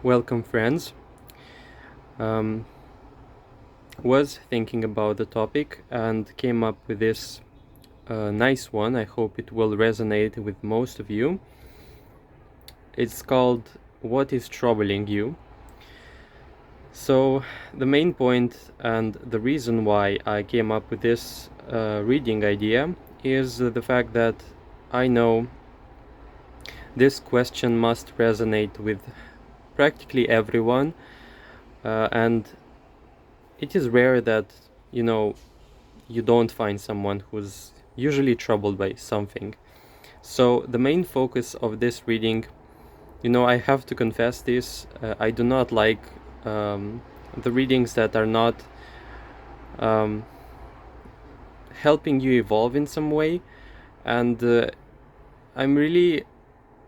Welcome, friends. Um, was thinking about the topic and came up with this nice one. I hope it will resonate with most of you. It's called What is Troubling You? So, the main point and the reason why I came up with this reading idea is the fact that I know this question must resonate with practically everyone, and it is rare that you don't find someone who's usually troubled by something. So the main focus of this reading, I have to confess this, I do not like the readings that are not um, helping you evolve in some way, and I'm really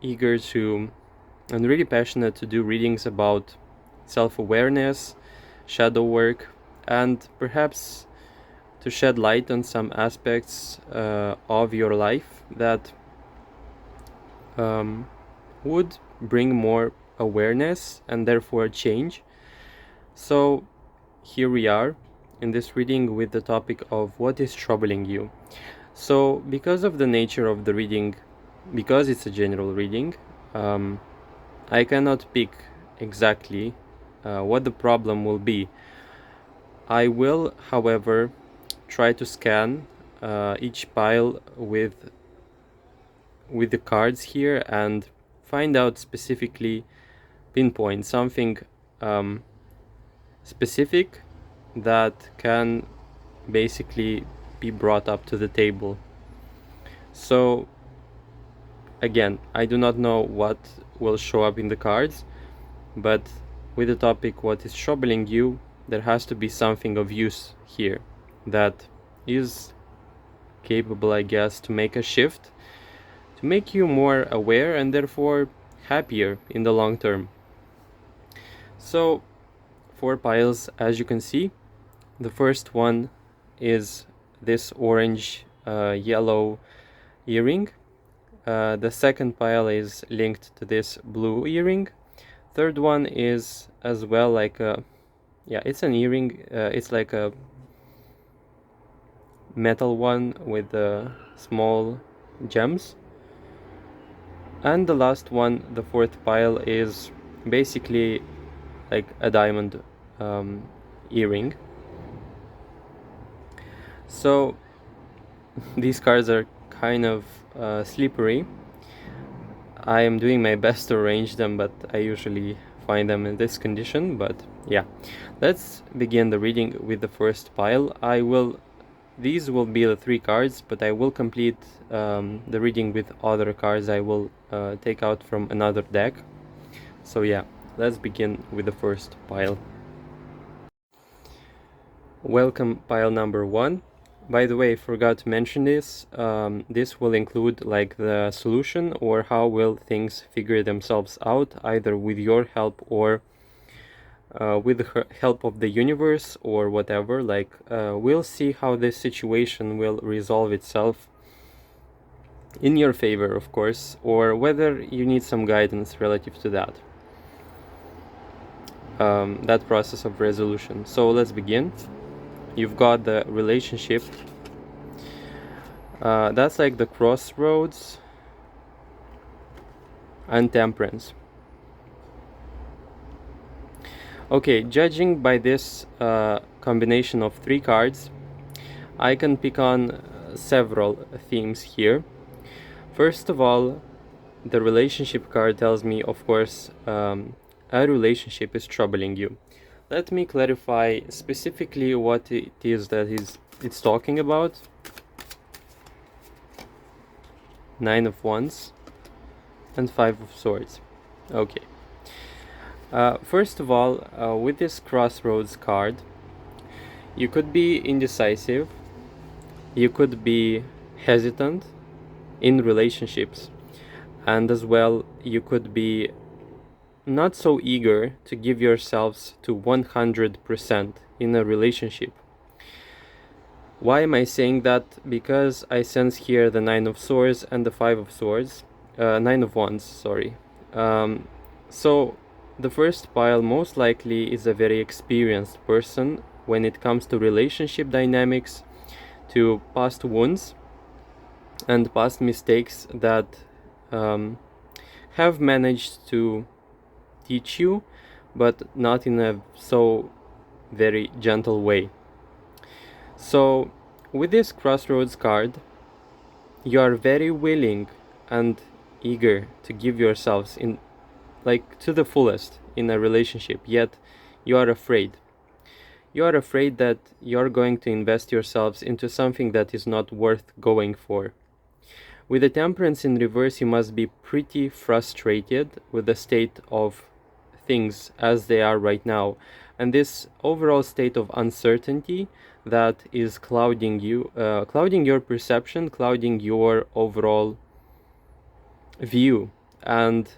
eager to and really passionate to do readings about self-awareness, shadow work, and perhaps to shed light on some aspects of your life that would bring more awareness and therefore change. So here we are in this reading with the topic of what is troubling you. So because of the nature of the reading, because it's a general reading, I cannot pick exactly what the problem will be. I will, however, try to scan each pile with the cards here and find out specifically, pinpoint something specific that can basically be brought up to the table. So again, I do not know what will show up in the cards, but with the topic what is troubling you, there has to be something of use here that is capable, I guess, to make a shift, to make you more aware and therefore happier in the long term. So 4 piles, as you can see. The first one is this orange yellow earring. The second pile is linked to this blue earring. Third one is as well like it's an earring. It's like a metal one with small gems. And the last one, the fourth pile, is basically like a diamond earring. So these cards are kind of slippery. I am doing my best to arrange them, but I usually find them in this condition. But yeah, let's begin the reading with the first pile. These will be the 3 cards, but I will complete the reading with other cards I will take out from another deck. So yeah, let's begin with the first pile. Welcome, pile number 1. By the way, forgot to mention this. This will include like the solution or how will things figure themselves out, either with your help or with the help of the universe or whatever. Like we'll see how this situation will resolve itself in your favor, of course, or whether you need some guidance relative to that. That process of resolution. So let's begin. You've got the relationship. That's like the crossroads and temperance. Okay, judging by this combination of 3 cards, I can pick on several themes here. First of all, the relationship card tells me, of course, a relationship is troubling you. Let me clarify specifically what it is that it's talking about. 9 of Wands and 5 of Swords. Okay. First of all, with this crossroads card, you could be indecisive, you could be hesitant in relationships, and as well you could be not so eager to give yourselves to 100% in a relationship. Why am I saying that? Because I sense here the 9 of Swords and the 5 of Swords, 9 of Wands, sorry. So The first pile most likely is a very experienced person when it comes to relationship dynamics, to past wounds and past mistakes that have managed to teach you, but not in a so very gentle way. So with this crossroads card, you are very willing and eager to give yourselves in like to the fullest in a relationship, yet you are afraid. You are afraid that you're going to invest yourselves into something that is not worth going for. With the temperance in reverse, you must be pretty frustrated with the state of things as they are right now, and this overall state of uncertainty that is clouding you, clouding your perception, clouding your overall view and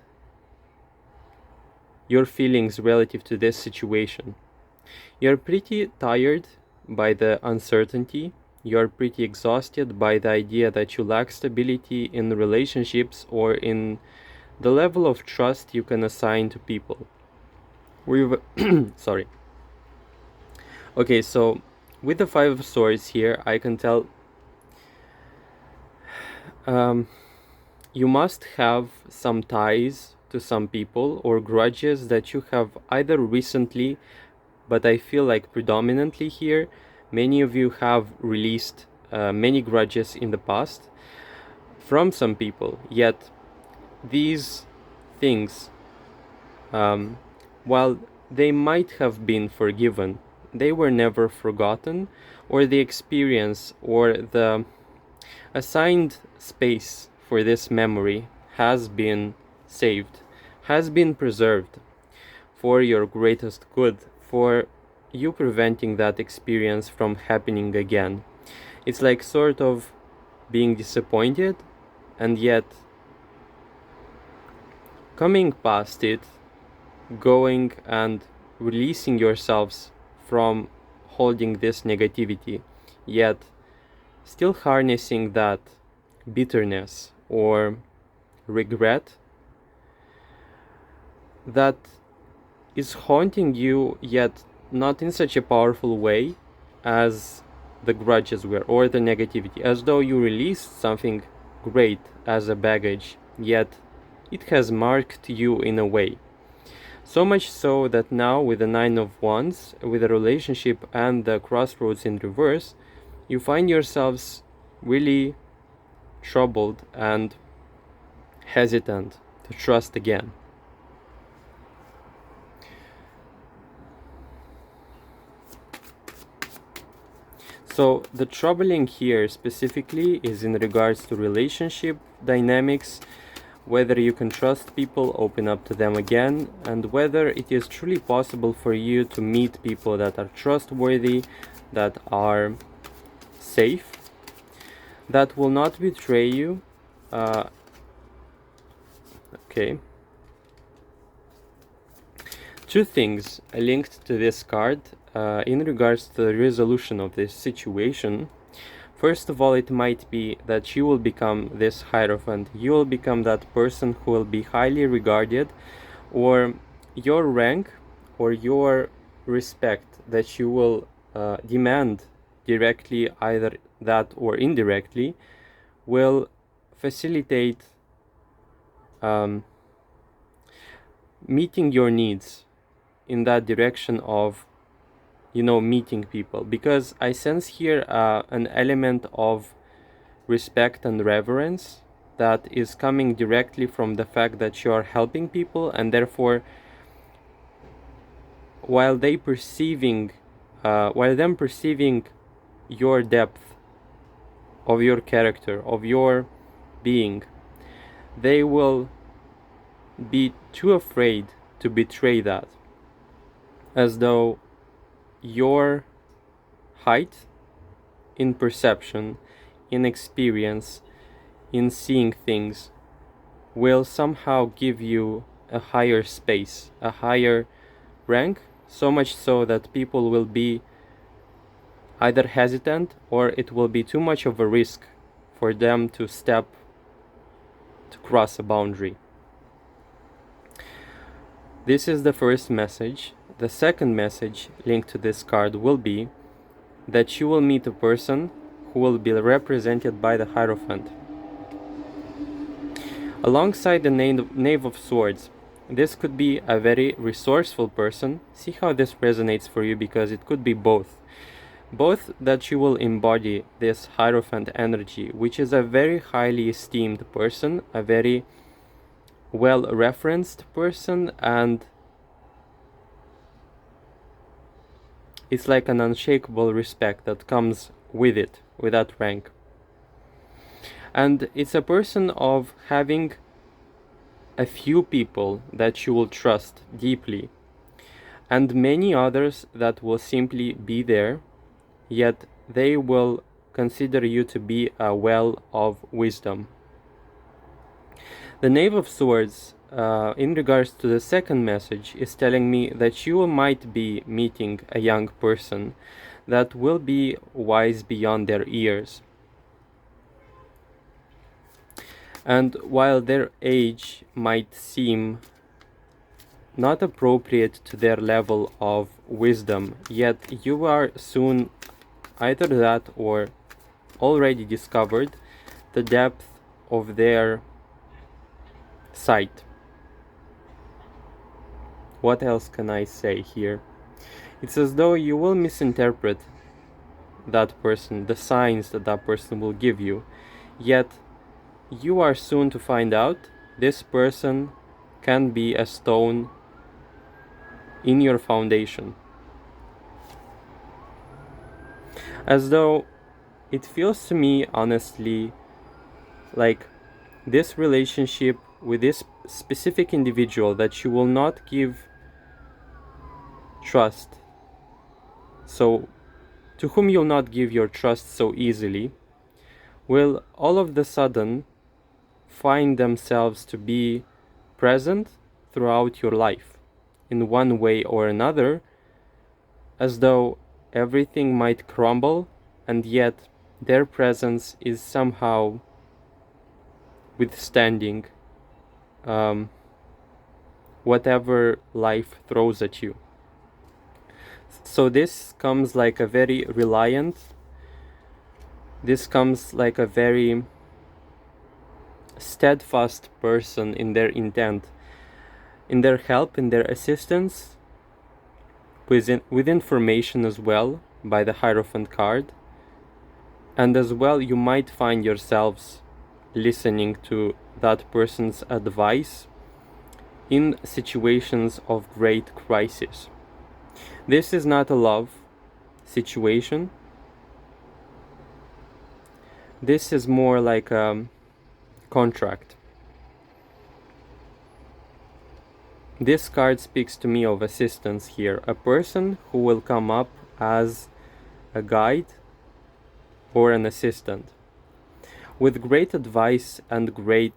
your feelings relative to this situation. You're pretty tired by the uncertainty. You're pretty exhausted by the idea that you lack stability in relationships or in the level of trust you can assign to people. We've sorry. Okay, so with the Five of Swords here, I can tell you must have some ties to some people or grudges that you have either recently, but I feel like predominantly here, many of you have released many grudges in the past from some people, yet these things, while they might have been forgiven, they were never forgotten, or the experience or the assigned space for this memory has been saved, has been preserved for your greatest good, for you preventing that experience from happening again. It's like sort of being disappointed and yet coming past it, going and releasing yourselves from holding this negativity, yet still harnessing that bitterness or regret that is haunting you, yet not in such a powerful way as the grudges were or the negativity, as though you released something great as a baggage, yet it has marked you in a way. So much so that now with the Nine of Wands, with the relationship and the crossroads in reverse, you find yourselves really troubled and hesitant to trust again. So the troubling here specifically is in regards to relationship dynamics, whether you can trust people, open up to them again, and whether it is truly possible for you to meet people that are trustworthy, that are safe, that will not betray you. Okay. Two things linked to this card in regards to the resolution of this situation. First of all, it might be that you will become this Hierophant. You will become that person who will be highly regarded, or your rank or your respect that you will demand directly, either that or indirectly, will facilitate meeting your needs in that direction of, you know, meeting people, because I sense here an element of respect and reverence that is coming directly from the fact that you are helping people, and therefore while them perceiving your depth of your character, of your being, they will be too afraid to betray that, as though your height in perception, in experience, in seeing things will somehow give you a higher space, a higher rank, so much so that people will be either hesitant or it will be too much of a risk for them to cross a boundary. This is the first message. The second message linked to this card will be that you will meet a person who will be represented by the Hierophant. Alongside the Knave of Swords, this could be a very resourceful person. See how this resonates for you, because it could be both. Both that you will embody this Hierophant energy, which is a very highly esteemed person, a very well-referenced person, and it's like an unshakable respect that comes with it, with that rank. And it's a person of having a few people that you will trust deeply, and many others that will simply be there, yet they will consider you to be a well of wisdom. The Knave of Swords, in regards to the second message, is telling me that you might be meeting a young person that will be wise beyond their years. And while their age might seem not appropriate to their level of wisdom, yet you are soon either that or already discovered the depth of their sight. What else can I say here? It's as though you will misinterpret that person, the signs that that person will give you, yet you are soon to find out this person can be a stone in your foundation. As though it feels to me, honestly, like this relationship with this specific individual that you will not give trust, so to whom you'll not give your trust so easily, will all of the sudden find themselves to be present throughout your life in one way or another, as though everything might crumble, and yet their presence is somehow withstanding whatever life throws at you. So this comes like a very reliant, this comes like a very steadfast person in their intent, in their help, in their assistance, with information as well by the Hierophant card. And as well, you might find yourselves listening to that person's advice in situations of great crisis. This is not a love situation. This is more like a contract. This card speaks to me of assistance here, a person who will come up as a guide or an assistant with great advice and great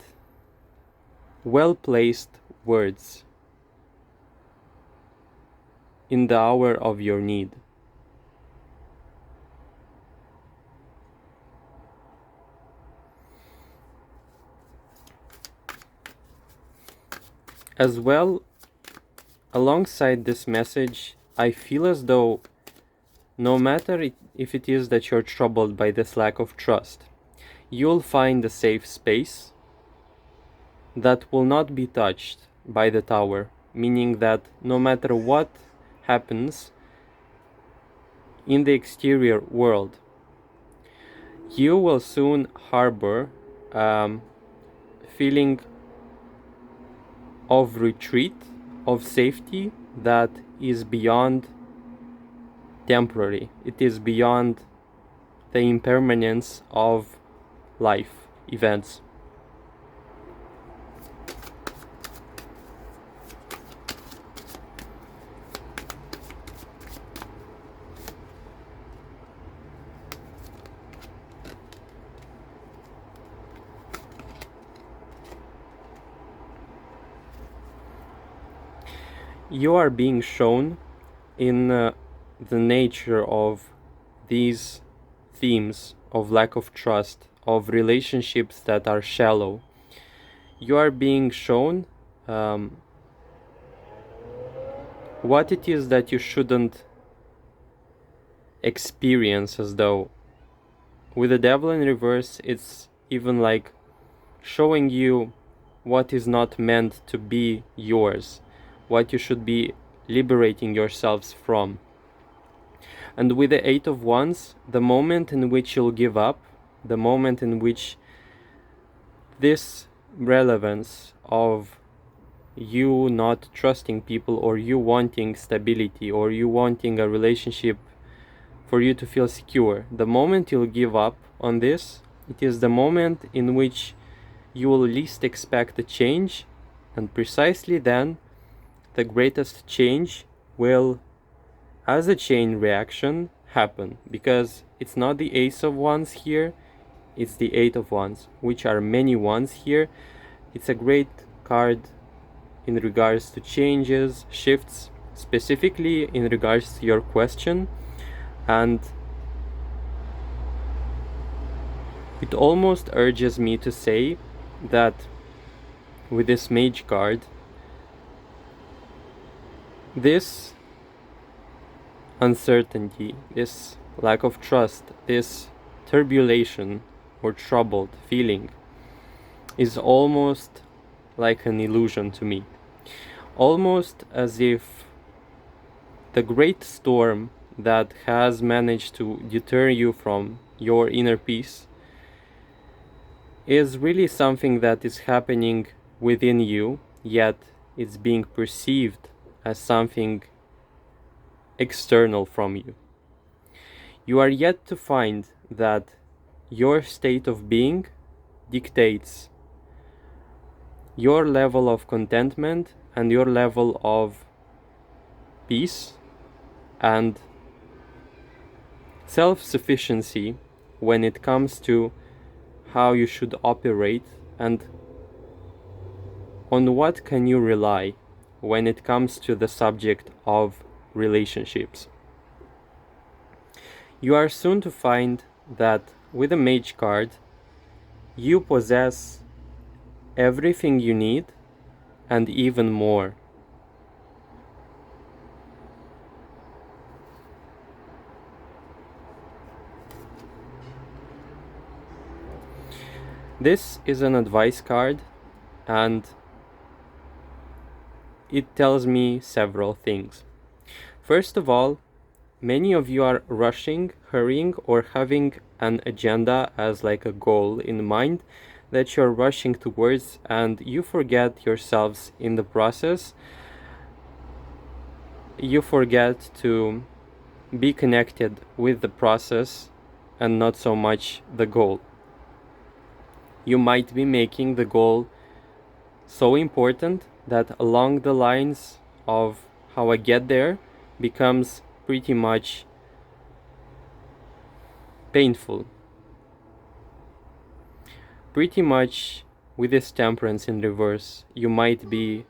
well-placed words in the hour of your need. As well, alongside this message, I feel as though no matter if it is that you're troubled by this lack of trust, you'll find a safe space that will not be touched by the tower, meaning that no matter what happens in the exterior world, you will soon harbor feeling of retreat, of safety that is beyond temporary. It is beyond the impermanence of life events. You are being shown in the nature of these themes of lack of trust, of relationships that are shallow. You are being shown what it is that you shouldn't experience, as though with the devil in reverse, it's even like showing you what is not meant to be yours, what you should be liberating yourselves from. And with the Eight of Wands, the moment in which you'll give up, the moment in which this relevance of you not trusting people, or you wanting stability, or you wanting a relationship for you to feel secure, the moment you'll give up on this, it is the moment in which you will least expect a change, and precisely then the greatest change will, as a chain reaction, happen, because it's not the Ace of Wands here, it's the Eight of Wands, which are many wands here. It's a great card in regards to changes, shifts, specifically in regards to your question. And it almost urges me to say that with this Mage card, this uncertainty, this lack of trust, this turbulation or troubled feeling is almost like an illusion to me. Almost as if the great storm that has managed to deter you from your inner peace is really something that is happening within you, yet it's being perceived as something external from you. You are yet to find that your state of being dictates your level of contentment and your level of peace and self-sufficiency when it comes to how you should operate and on what can you rely when it comes to the subject of relationships. You are soon to find that with a Mage card, you possess everything you need and even more. This is an advice card, and it tells me several things. First of all, many of you are rushing, hurrying, or having an agenda as like a goal in mind that you're rushing towards, and you forget yourselves in the process. You forget to be connected with the process and not so much the goal. You might be making the goal so important that along the lines of how I get there becomes pretty much painful. Pretty much with this Temperance in reverse, you might be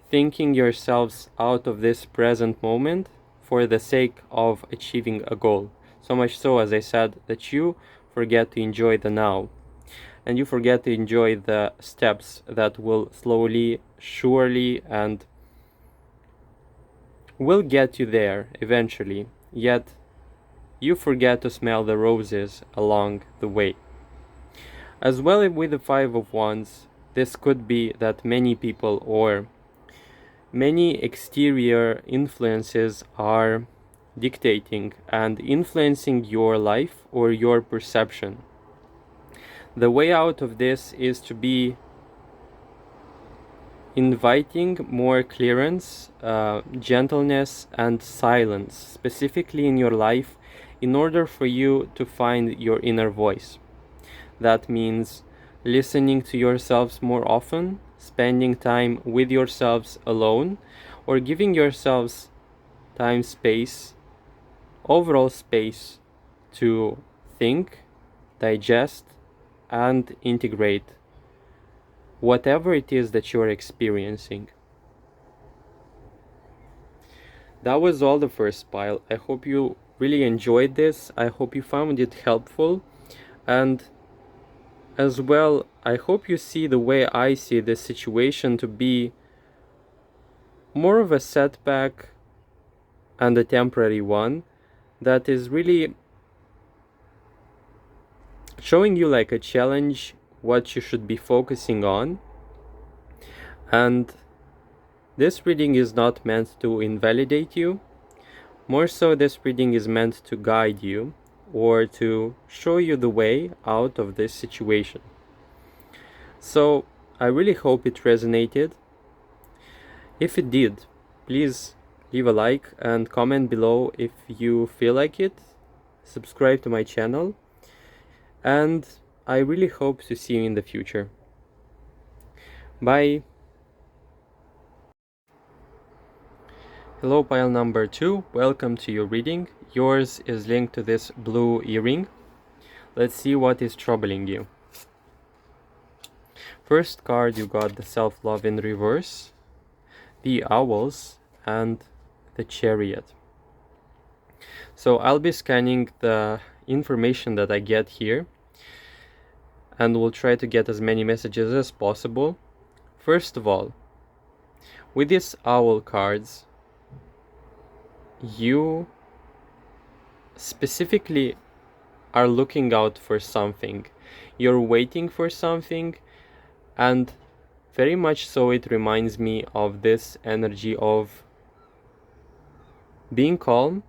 thinking yourselves out of this present moment for the sake of achieving a goal. So much so, as I said, that you forget to enjoy the now. And you forget to enjoy the steps that will slowly, surely, and will get you there eventually. Yet, you forget to smell the roses along the way. As well with the Five of Wands, this could be that many people or many exterior influences are dictating and influencing your life or your perception. The way out of this is to be inviting more clearance, gentleness, and silence, specifically in your life, in order for you to find your inner voice. That means listening to yourselves more often, spending time with yourselves alone, or giving yourselves time, space, overall space to think, digest, and integrate whatever it is that you're experiencing. That was all the first pile. I hope you really enjoyed this. I hope you found it helpful, and as well, I hope you see the way I see this situation to be more of a setback and a temporary one that is really showing you like a challenge, what you should be focusing on. And this reading is not meant to invalidate you. More so, this reading is meant to guide you or to show you the way out of this situation. So I really hope it resonated. If it did, please leave a like and comment below if you feel like it. Subscribe to my channel, and I really hope to see you in the future. Bye. Hello, pile number 2. Welcome to your reading. Yours is linked to this blue earring. Let's see what is troubling you. First card, you got the self-love in reverse, the owls, and the chariot. So I'll be scanning the information that I get here, and we'll try to get as many messages as possible. First of all, with these owl cards, you specifically are looking out for something. You're waiting for something, and very much so it reminds me of this energy of being calm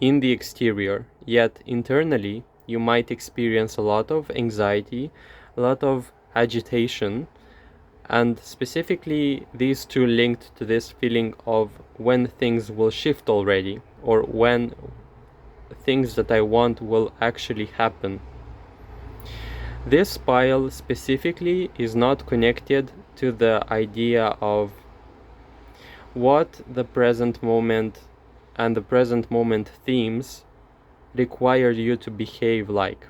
in the exterior, yet internally you might experience a lot of anxiety, a lot of agitation, and specifically these two linked to this feeling of when things will shift already, or when things that I want will actually happen. This pile specifically is not connected to the idea of what the present moment and the present moment themes require you to behave like.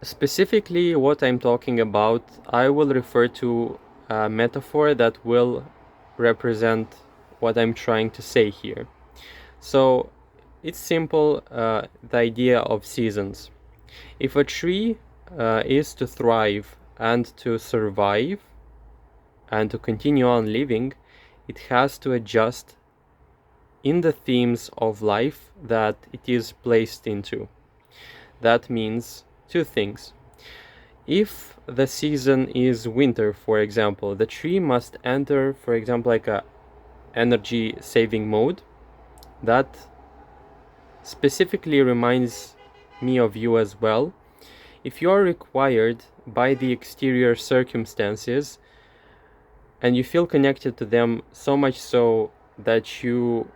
Specifically, what I'm talking about, I will refer to a metaphor that will represent what I'm trying to say here. So it's simple, the idea of seasons. If a tree is to thrive and to survive and to continue on living, it has to adjust in the themes of life that it is placed into. That means two things. If the season is winter, for example, the tree must enter, for example, like a energy saving mode. That specifically reminds me of you as well. If you are required by the exterior circumstances and you feel connected to them so much so that you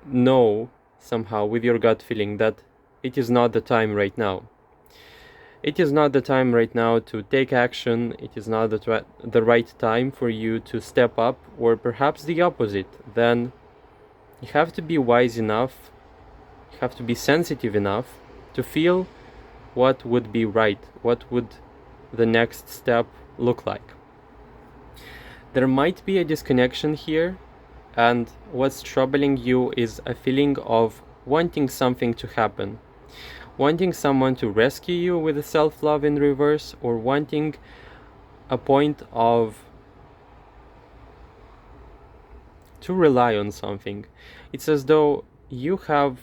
know somehow with your gut feeling that it is not the time right now. It is not the time right now to take action. It is not the right time for you to step up, or perhaps the opposite. Then you have to be wise enough, you have to be sensitive enough to feel what would be right, what would the next step look like. There might be a disconnection here, and what's troubling you is a feeling of wanting something to happen. Wanting someone to rescue you with a self-love in reverse, or wanting a point of to rely on something. It's as though you have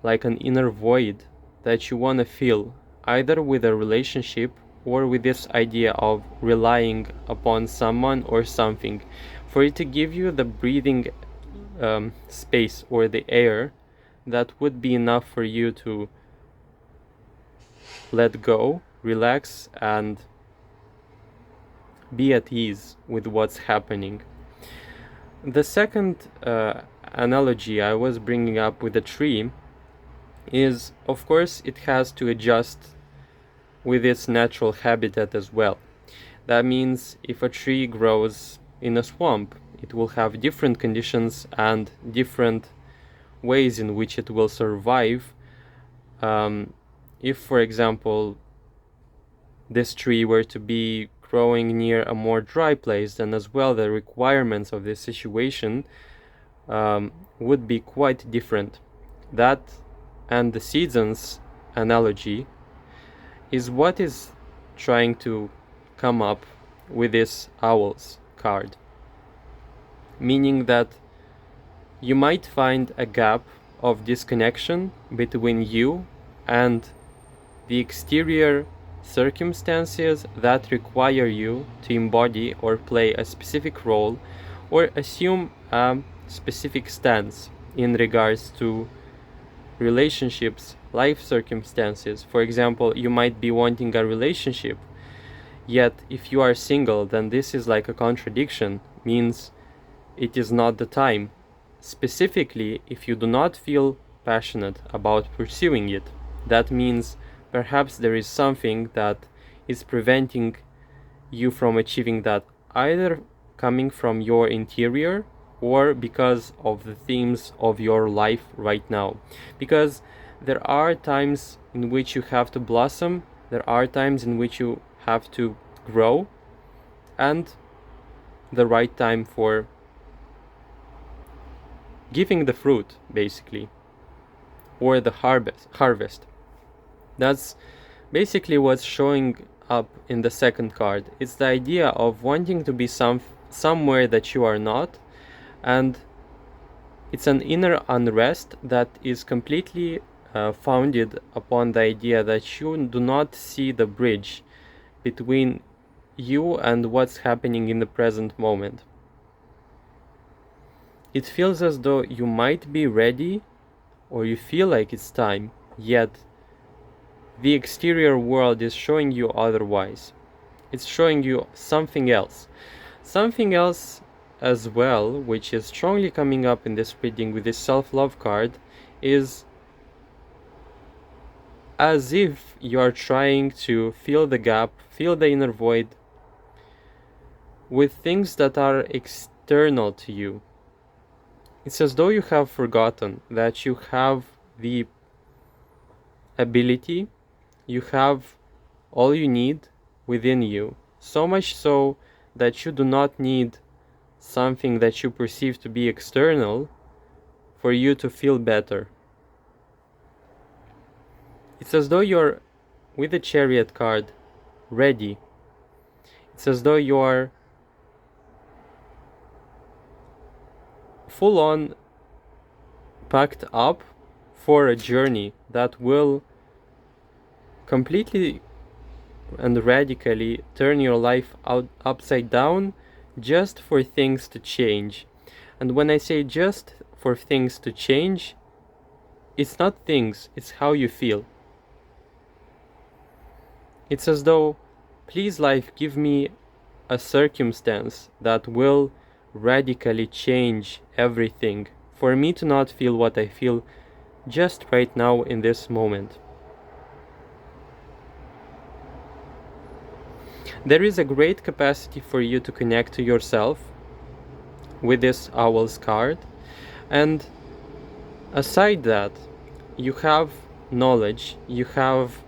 like an inner void that you want to fill, either with a relationship or with this idea of relying upon someone or something, for it to give you the breathing space or the air that would be enough for you to let go, relax, and be at ease with what's happening. The second analogy I was bringing up with the tree is, of course, it has to adjust with its natural habitat as well. That means if a tree grows in a swamp, it will have different conditions and different ways in which it will survive. If, for example, this tree were to be growing near a more dry place, then as well the requirements of this situation would be quite different. That and the seasons analogy is what is trying to come up with this owls card, meaning that you might find a gap of disconnection between you and the exterior circumstances that require you to embody or play a specific role or assume a specific stance in regards to relationships, life circumstances. For example, you might be wanting a relationship, yet if you are single, then this is like a contradiction, means it is not the time. Specifically, if you do not feel passionate about pursuing it, that means perhaps there is something that is preventing you from achieving that, either coming from your interior or because of the themes of your life right now. Because there are times in which you have to blossom, there are times in which you have to grow, and the right time for giving the fruit, basically, or the harvest. That's basically what's showing up in the second card. It's the idea of wanting to be somewhere that you are not, and it's an inner unrest that is completely founded upon the idea that you do not see the bridge between you and what's happening in the present moment. It feels as though you might be ready, or you feel like it's time, yet the exterior world is showing you otherwise. It's showing you something else. Something else as well, which is strongly coming up in this reading with this self-love card, is as if you are trying to fill the gap, fill the inner void with things that are external to you. It's as though you have forgotten that you have the ability, you have all you need within you, so much so that you do not need something that you perceive to be external for you to feel better. It's as though you're, with the Chariot card, ready. It's as though you are full on packed up for a journey that will completely and radically turn your life upside down, just for things to change. And when I say just for things to change, it's not things, it's how you feel. It's as though, please life, give me a circumstance that will radically change everything for me to not feel what I feel just right now in this moment. There is a great capacity for you to connect to yourself with this Owl's card, and aside that, you have knowledge, you have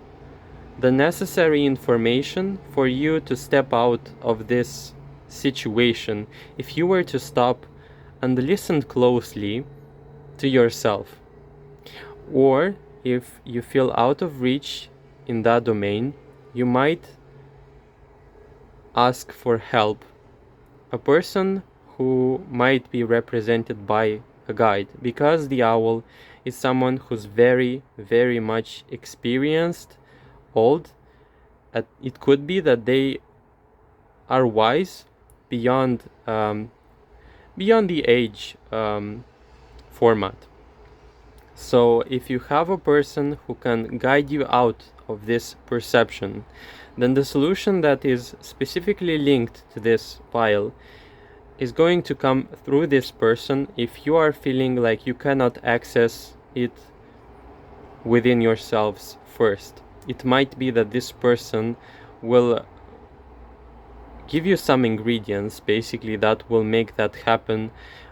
the necessary information for you to step out of this situation if you were to stop and listen closely to yourself. Or if you feel out of reach in that domain, you might ask for help. A person who might be represented by a guide, because the owl is someone who's very, very much experienced, old. It could be that they are wise beyond the age format. So if you have a person who can guide you out of this perception, then the solution that is specifically linked to this pile is going to come through this person if you are feeling like you cannot access it within yourselves first. It might be that this person will give you some ingredients, basically, that will make that happen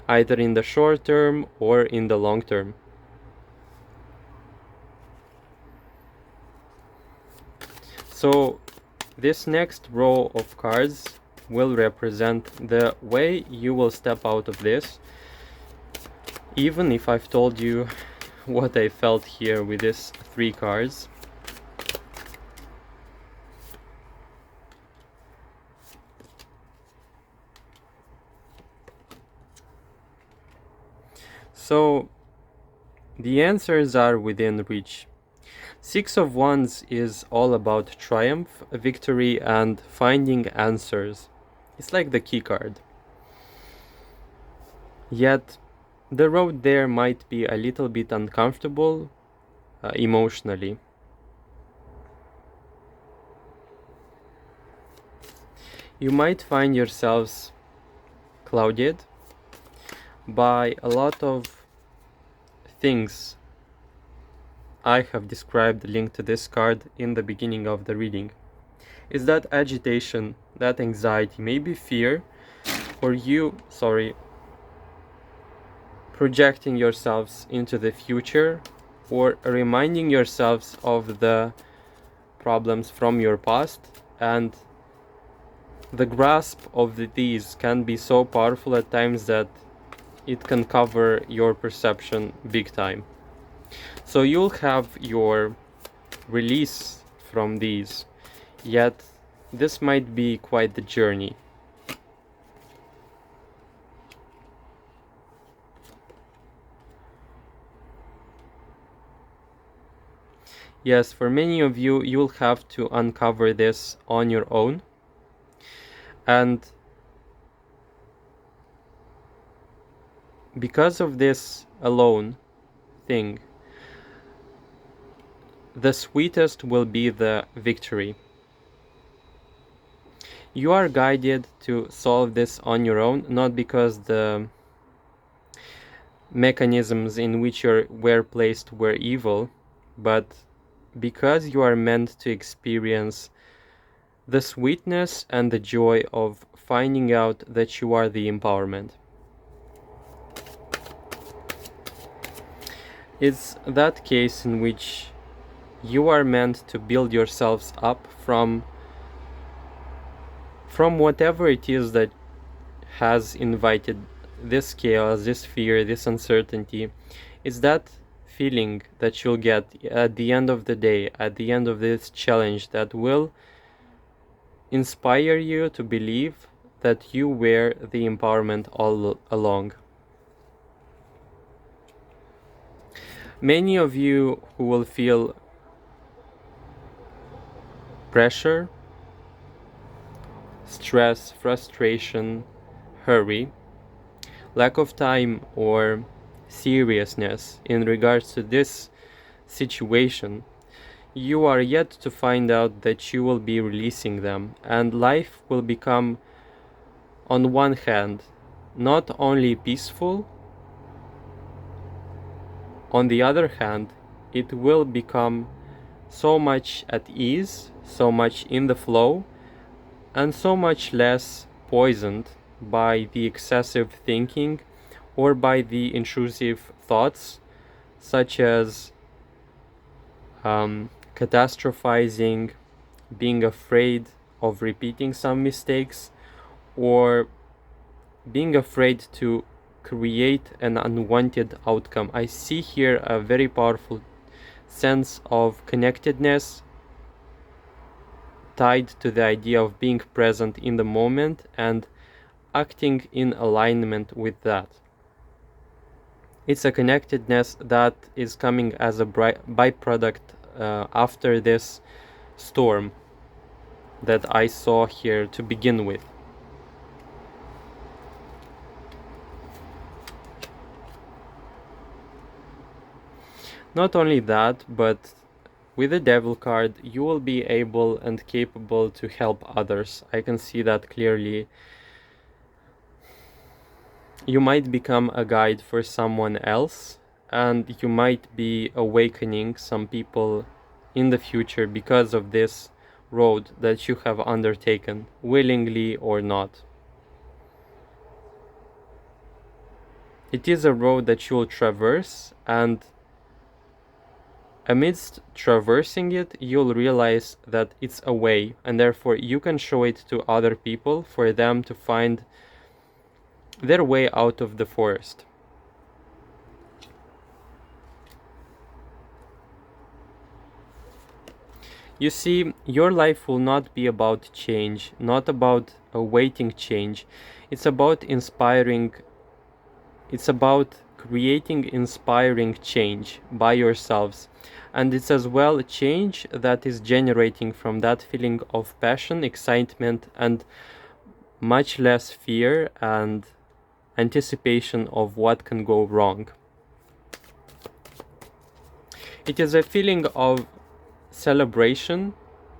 either in the short term or in the long term. So this next row of cards will represent the way you will step out of this. Even if I've told you what I felt here with these 3 cards. So the answers are within reach. Six of Wands is all about triumph, victory, and finding answers. It's like the key card. Yet, the road there might be a little bit uncomfortable emotionally. You might find yourselves clouded by a lot of things I have described linked to this card in the beginning of the reading. Is that agitation, that anxiety, maybe fear, or you, projecting yourselves into the future, or reminding yourselves of the problems from your past. And the grasp of these can be so powerful at times that it can cover your perception big time. So you'll have your release from these, yet this might be quite the journey. Yes, for many of you, you'll have to uncover this on your own. And because of this alone thing, the sweetest will be the victory. You are guided to solve this on your own, not because the mechanisms in which you were placed were evil, but because you are meant to experience the sweetness and the joy of finding out that you are the empowerment. It's that case in which you are meant to build yourselves up from whatever it is that has invited this chaos, this fear, this uncertainty. It's that feeling that you'll get at the end of the day, at the end of this challenge, that will inspire you to believe that you were the empowerment all along. Many of you who will feel pressure, stress, frustration, hurry, lack of time, or seriousness in regards to this situation, you are yet to find out that you will be releasing them, and life will become, on one hand, not only peaceful, on the other hand, it will become so much at ease, so much in the flow, and so much less poisoned by the excessive thinking or by the intrusive thoughts, such as catastrophizing, being afraid of repeating some mistakes, or being afraid to create an unwanted outcome. I see here a very powerful sense of connectedness tied to the idea of being present in the moment and acting in alignment with that. It's a connectedness that is coming as a byproduct after this storm that I saw here to begin with. Not only that, but with the Devil card, you will be able and capable to help others. I can see that clearly. You might become a guide for someone else, and you might be awakening some people in the future because of this road that you have undertaken, willingly or not. It is a road that you will traverse, and amidst traversing it, you'll realize that it's a way, and therefore you can show it to other people for them to find their way out of the forest. You see, your life will not be about change, not about awaiting change. It's about inspiring, it's about creating inspiring change by yourselves. And it's as well a change that is generating from that feeling of passion, excitement, and much less fear and anticipation of what can go wrong. It is a feeling of celebration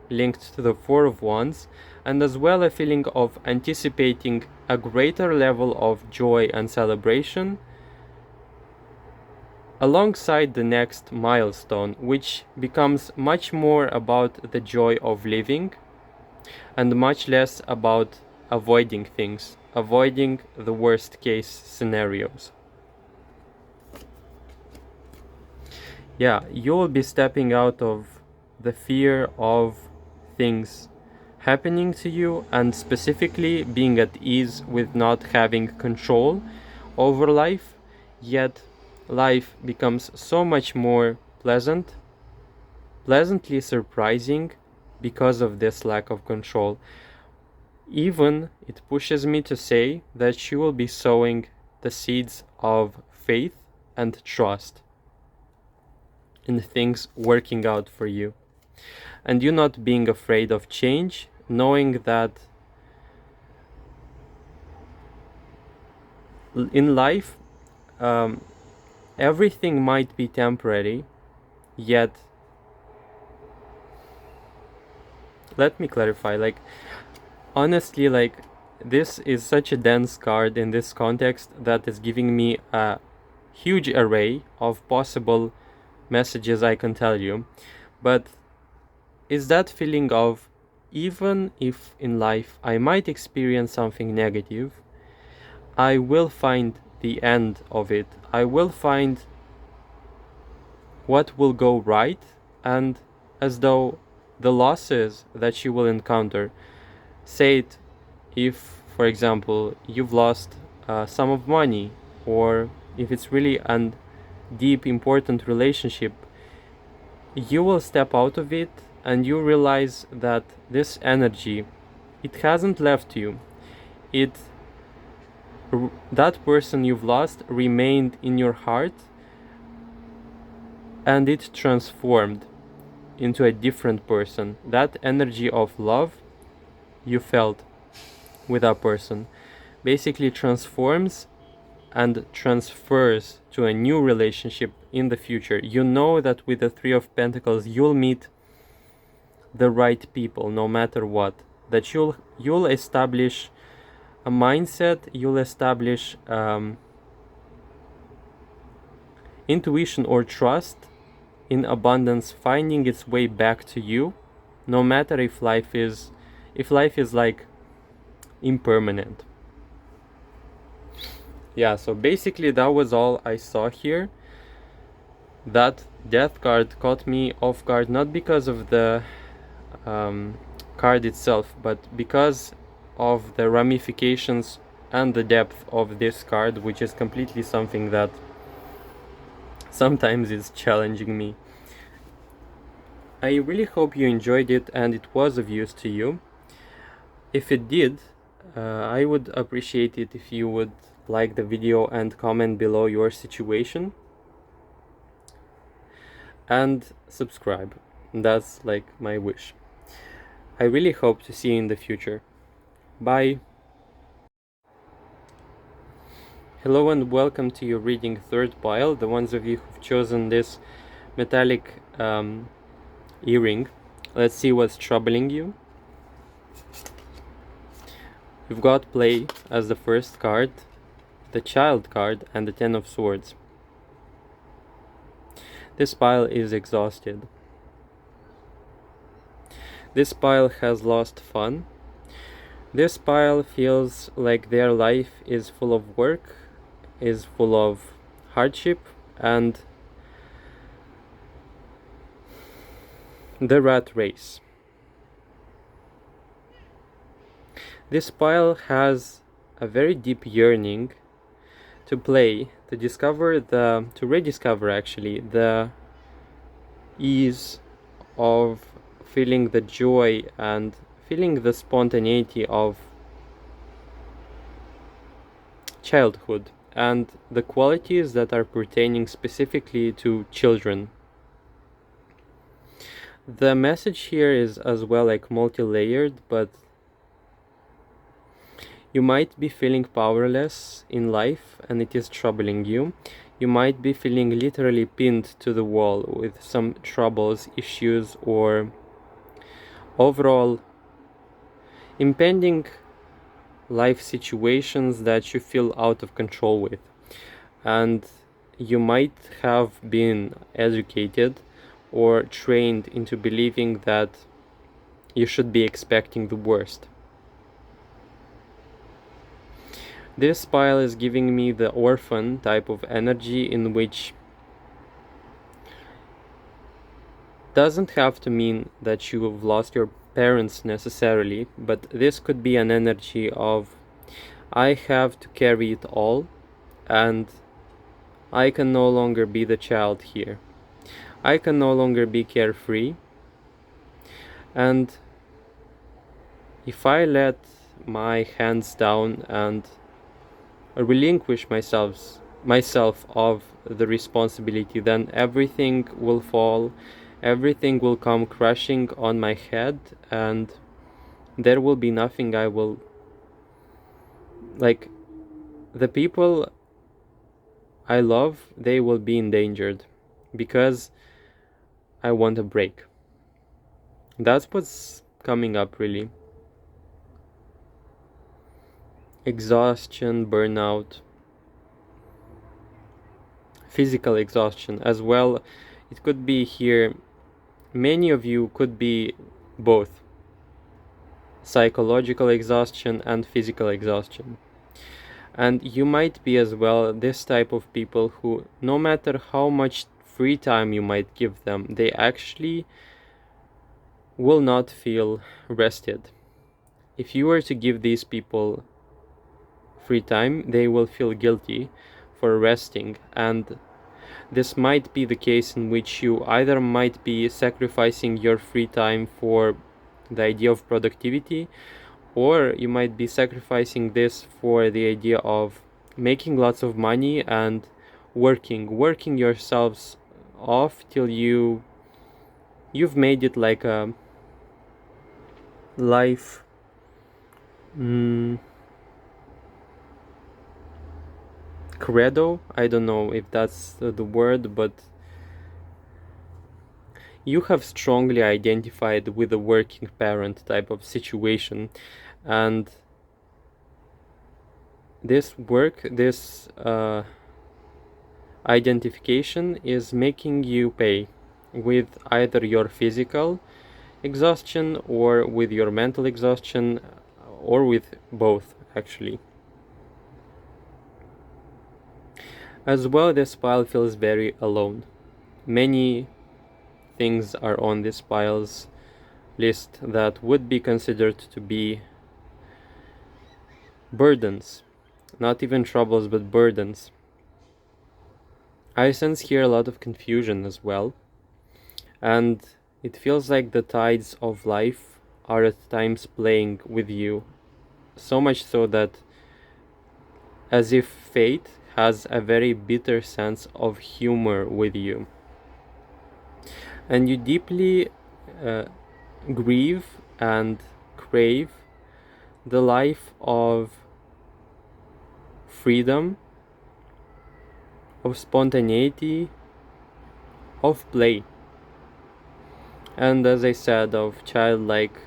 linked to the Four of Wands, and as well a feeling of anticipating a greater level of joy and celebration alongside the next milestone, which becomes much more about the joy of living and much less about avoiding things, avoiding the worst case scenarios. Yeah, you will be stepping out of the fear of things happening to you, and specifically being at ease with not having control over life, yet life becomes so much more pleasantly surprising because of this lack of control. Even it pushes me to say that you will be sowing the seeds of faith and trust in things working out for you, and you not being afraid of change, knowing that in life everything might be temporary, yet let me clarify, like, honestly, like, this is such a dense card in this context that is giving me a huge array of possible messages I can tell you, but is that feeling of, even if in life I might experience something negative, I will find the end of it. I will find what will go right, and as though the losses that you will encounter, say it if, for example, you've lost a sum of money, or if it's really a deep, important relationship, you will step out of it and you realize that this energy, it hasn't left you. That person you've lost remained in your heart, and it transformed into a different person. That energy of love you felt with that person basically transforms and transfers to a new relationship in the future. You know that with the Three of Pentacles you'll meet the right people no matter what, that you'll establish a mindset, you'll establish intuition or trust in abundance finding its way back to you, no matter if life is like impermanent. Yeah, so basically that was all I saw here. That death card caught me off guard, not because of the card itself, but because of the ramifications and the depth of this card, which is completely something that sometimes is challenging me. I really hope you enjoyed it and it was of use to you. If it did, I would appreciate it if you would like the video and comment below your situation, and subscribe. That's like my wish. I really hope to see you in the future. Bye. Hello and welcome to your reading third pile. The ones of you who've chosen this metallic earring, let's see what's troubling you. You've got Play as the first card, the Child card, and the Ten of Swords. This pile is exhausted. This pile has lost fun. This pile feels like their life is full of work, is full of hardship, and the rat race. This pile has a very deep yearning to play, to rediscover actually the ease of feeling the joy and feeling the spontaneity of childhood and the qualities that are pertaining specifically to children. The message here is as well like multi-layered, but you might be feeling powerless in life and it is troubling you. You might be feeling literally pinned to the wall with some troubles, issues, or overall impending life situations that you feel out of control with. And you might have been educated or trained into believing that you should be expecting the worst. This pile is giving me the orphan type of energy, in which doesn't have to mean that you have lost your parents necessarily, but this could be an energy of I have to carry it all and I can no longer be the child here. I can no longer be carefree, and if I let my hands down and relinquish myself of the responsibility, then everything will fall, everything will come crashing on my head, and there will be nothing I will like. The people I love, they will be endangered because I want a break. That's what's coming up, really. Exhaustion, burnout, physical exhaustion as well. It could be here, many of you could be both psychological exhaustion and physical exhaustion. And you might be as well this type of people who, no matter how much free time you might give them, they actually will not feel rested. If you were to give these people free time, they will feel guilty for resting, and this might be the case in which you either might be sacrificing your free time for the idea of productivity, or you might be sacrificing this for the idea of making lots of money and working yourselves off till you've made it like a life credo. I don't know if that's the word, but you have strongly identified with a working parent type of situation, and this identification is making you pay with either your physical exhaustion or with your mental exhaustion, or with both actually. As well, this pile feels very alone. Many things are on this pile's list that would be considered to be burdens, not even troubles, but burdens. I sense here a lot of confusion as well, and it feels like the tides of life are at times playing with you, so much so that as if fate has a very bitter sense of humor with you, and you deeply grieve and crave the life of freedom, of spontaneity, of play, and as I said, of childlike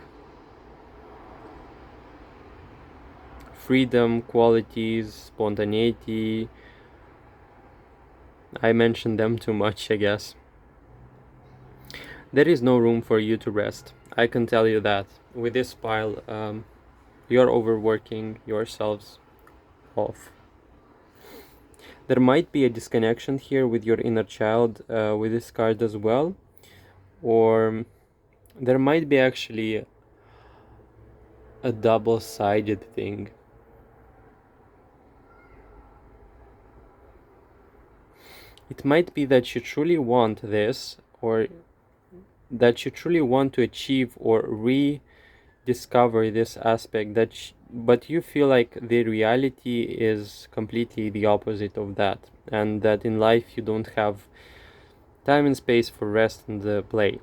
freedom qualities, spontaneity. I mentioned them too much, I guess. There is no room for you to rest. I can tell you that. With this pile, you're overworking yourselves off. There might be a disconnection here with your inner child with this card as well. Or there might be actually a double-sided thing. It might be that you truly want this, or that you truly want to achieve or rediscover this aspect, that but you feel like the reality is completely the opposite of that, and that in life you don't have time and space for rest and play.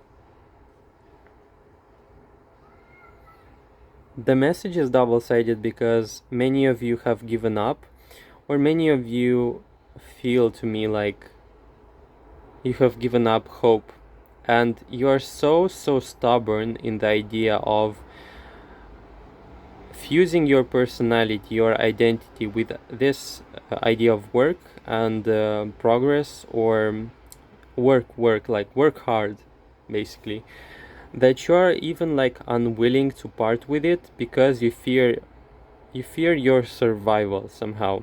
The message is double-sided because many of you have given up, or many of you feel to me like you have given up hope, and you are so stubborn in the idea of fusing your personality, your identity with this idea of work and progress, or work hard, basically, that you are even like unwilling to part with it because you fear your survival somehow,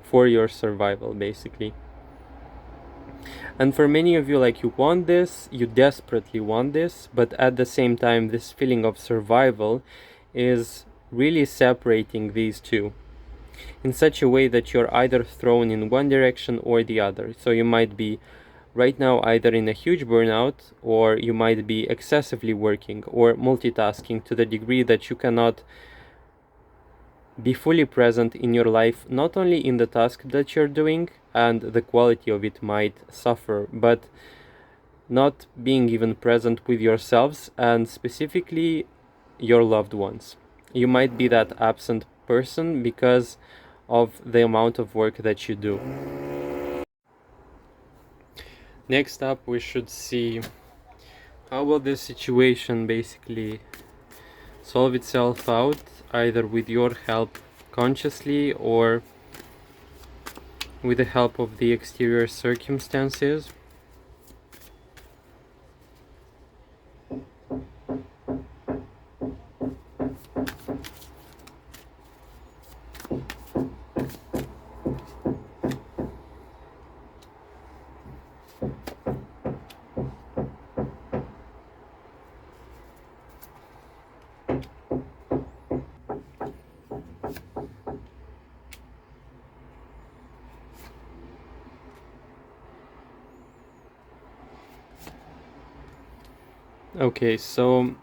for your survival basically. And for many of you, like, you want this, you desperately want this, but at the same time this feeling of survival is really separating these two in such a way that you're either thrown in one direction or the other. So you might be right now either in a huge burnout, or you might be excessively working or multitasking to the degree that you cannot be fully present in your life, not only in the task that you're doing, and the quality of it might suffer, but not being even present with yourselves and specifically your loved ones. You might be that absent person because of the amount of work that you do. Next up, we should see how will this situation basically solve itself out, either with your help consciously or with the help of the exterior circumstances. Okay, so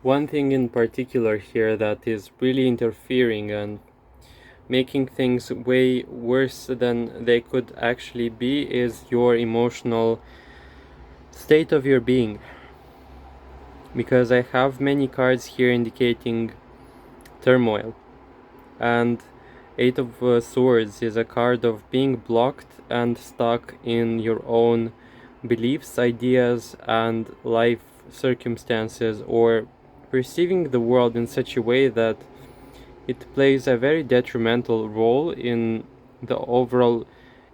one thing in particular here that is really interfering and making things way worse than they could actually be is your emotional state of your being. Because I have many cards here indicating turmoil, and Eight of Swords is a card of being blocked and stuck in your own beliefs, ideas, and life circumstances, or perceiving the world in such a way that it plays a very detrimental role in the overall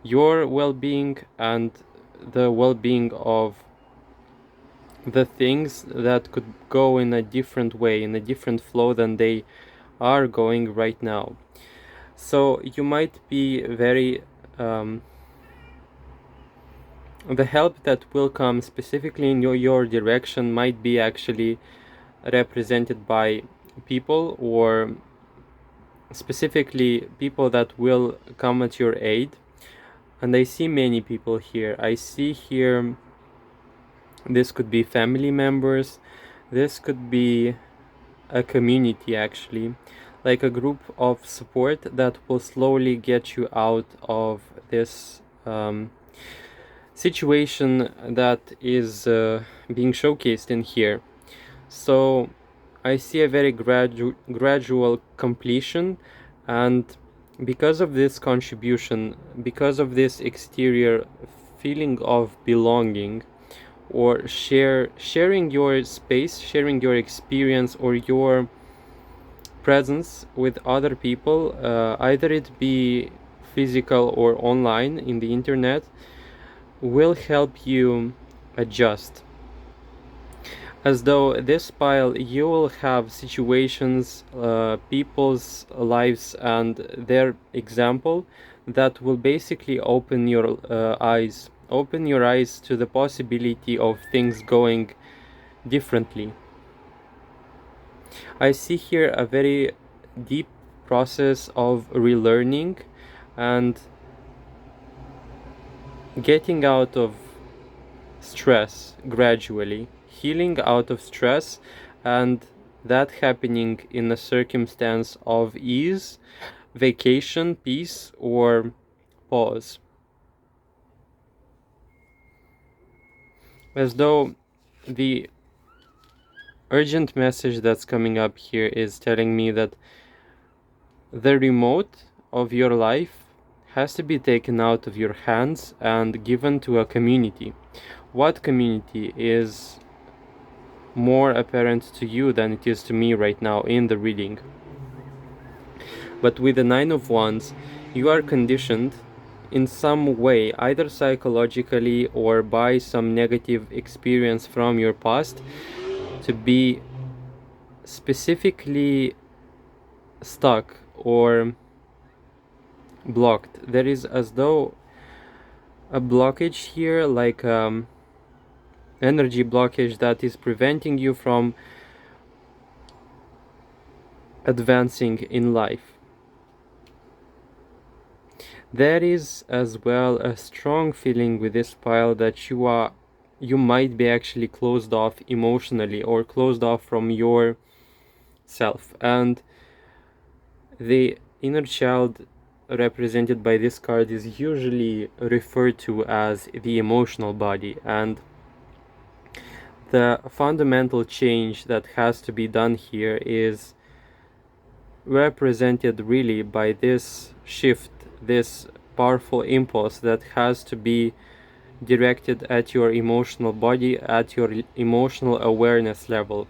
your well-being and the well-being of the things that could go in a different way, in a different flow than they are going right now. So you might be very the help that will come specifically in your direction might be actually represented by people, or specifically people that will come at your aid. And I see many people here. I see here, this could be family members, this could be a community actually, like a group of support that will slowly get you out of this situation that is being showcased in here. So I see a very gradual completion, and because of this contribution, because of this exterior feeling of belonging, or sharing your space, sharing your experience or your presence with other people, either it be physical or online in the internet, will help you adjust. As though this pile, you will have situations, people's lives and their example that will basically open your eyes to the possibility of things going differently. I see here a very deep process of relearning and getting out of stress gradually, healing out of stress, and that happening in a circumstance of ease, vacation, peace, or pause. As though the urgent message that's coming up here is telling me that the remote of your life has to be taken out of your hands and given to a community. What community is more apparent to you than it is to me right now in the reading? But with the Nine of Wands, you are conditioned in some way, either psychologically or by some negative experience from your past, to be specifically stuck or blocked. There is as though a blockage here, like energy blockage that is preventing you from advancing in life. There is as well a strong feeling with this pile that you might be actually closed off emotionally or closed off from your self, and the inner child represented by this card is usually referred to as the emotional body, and the fundamental change that has to be done here is represented really by this shift, this powerful impulse that has to be directed at your emotional body, at your emotional awareness level.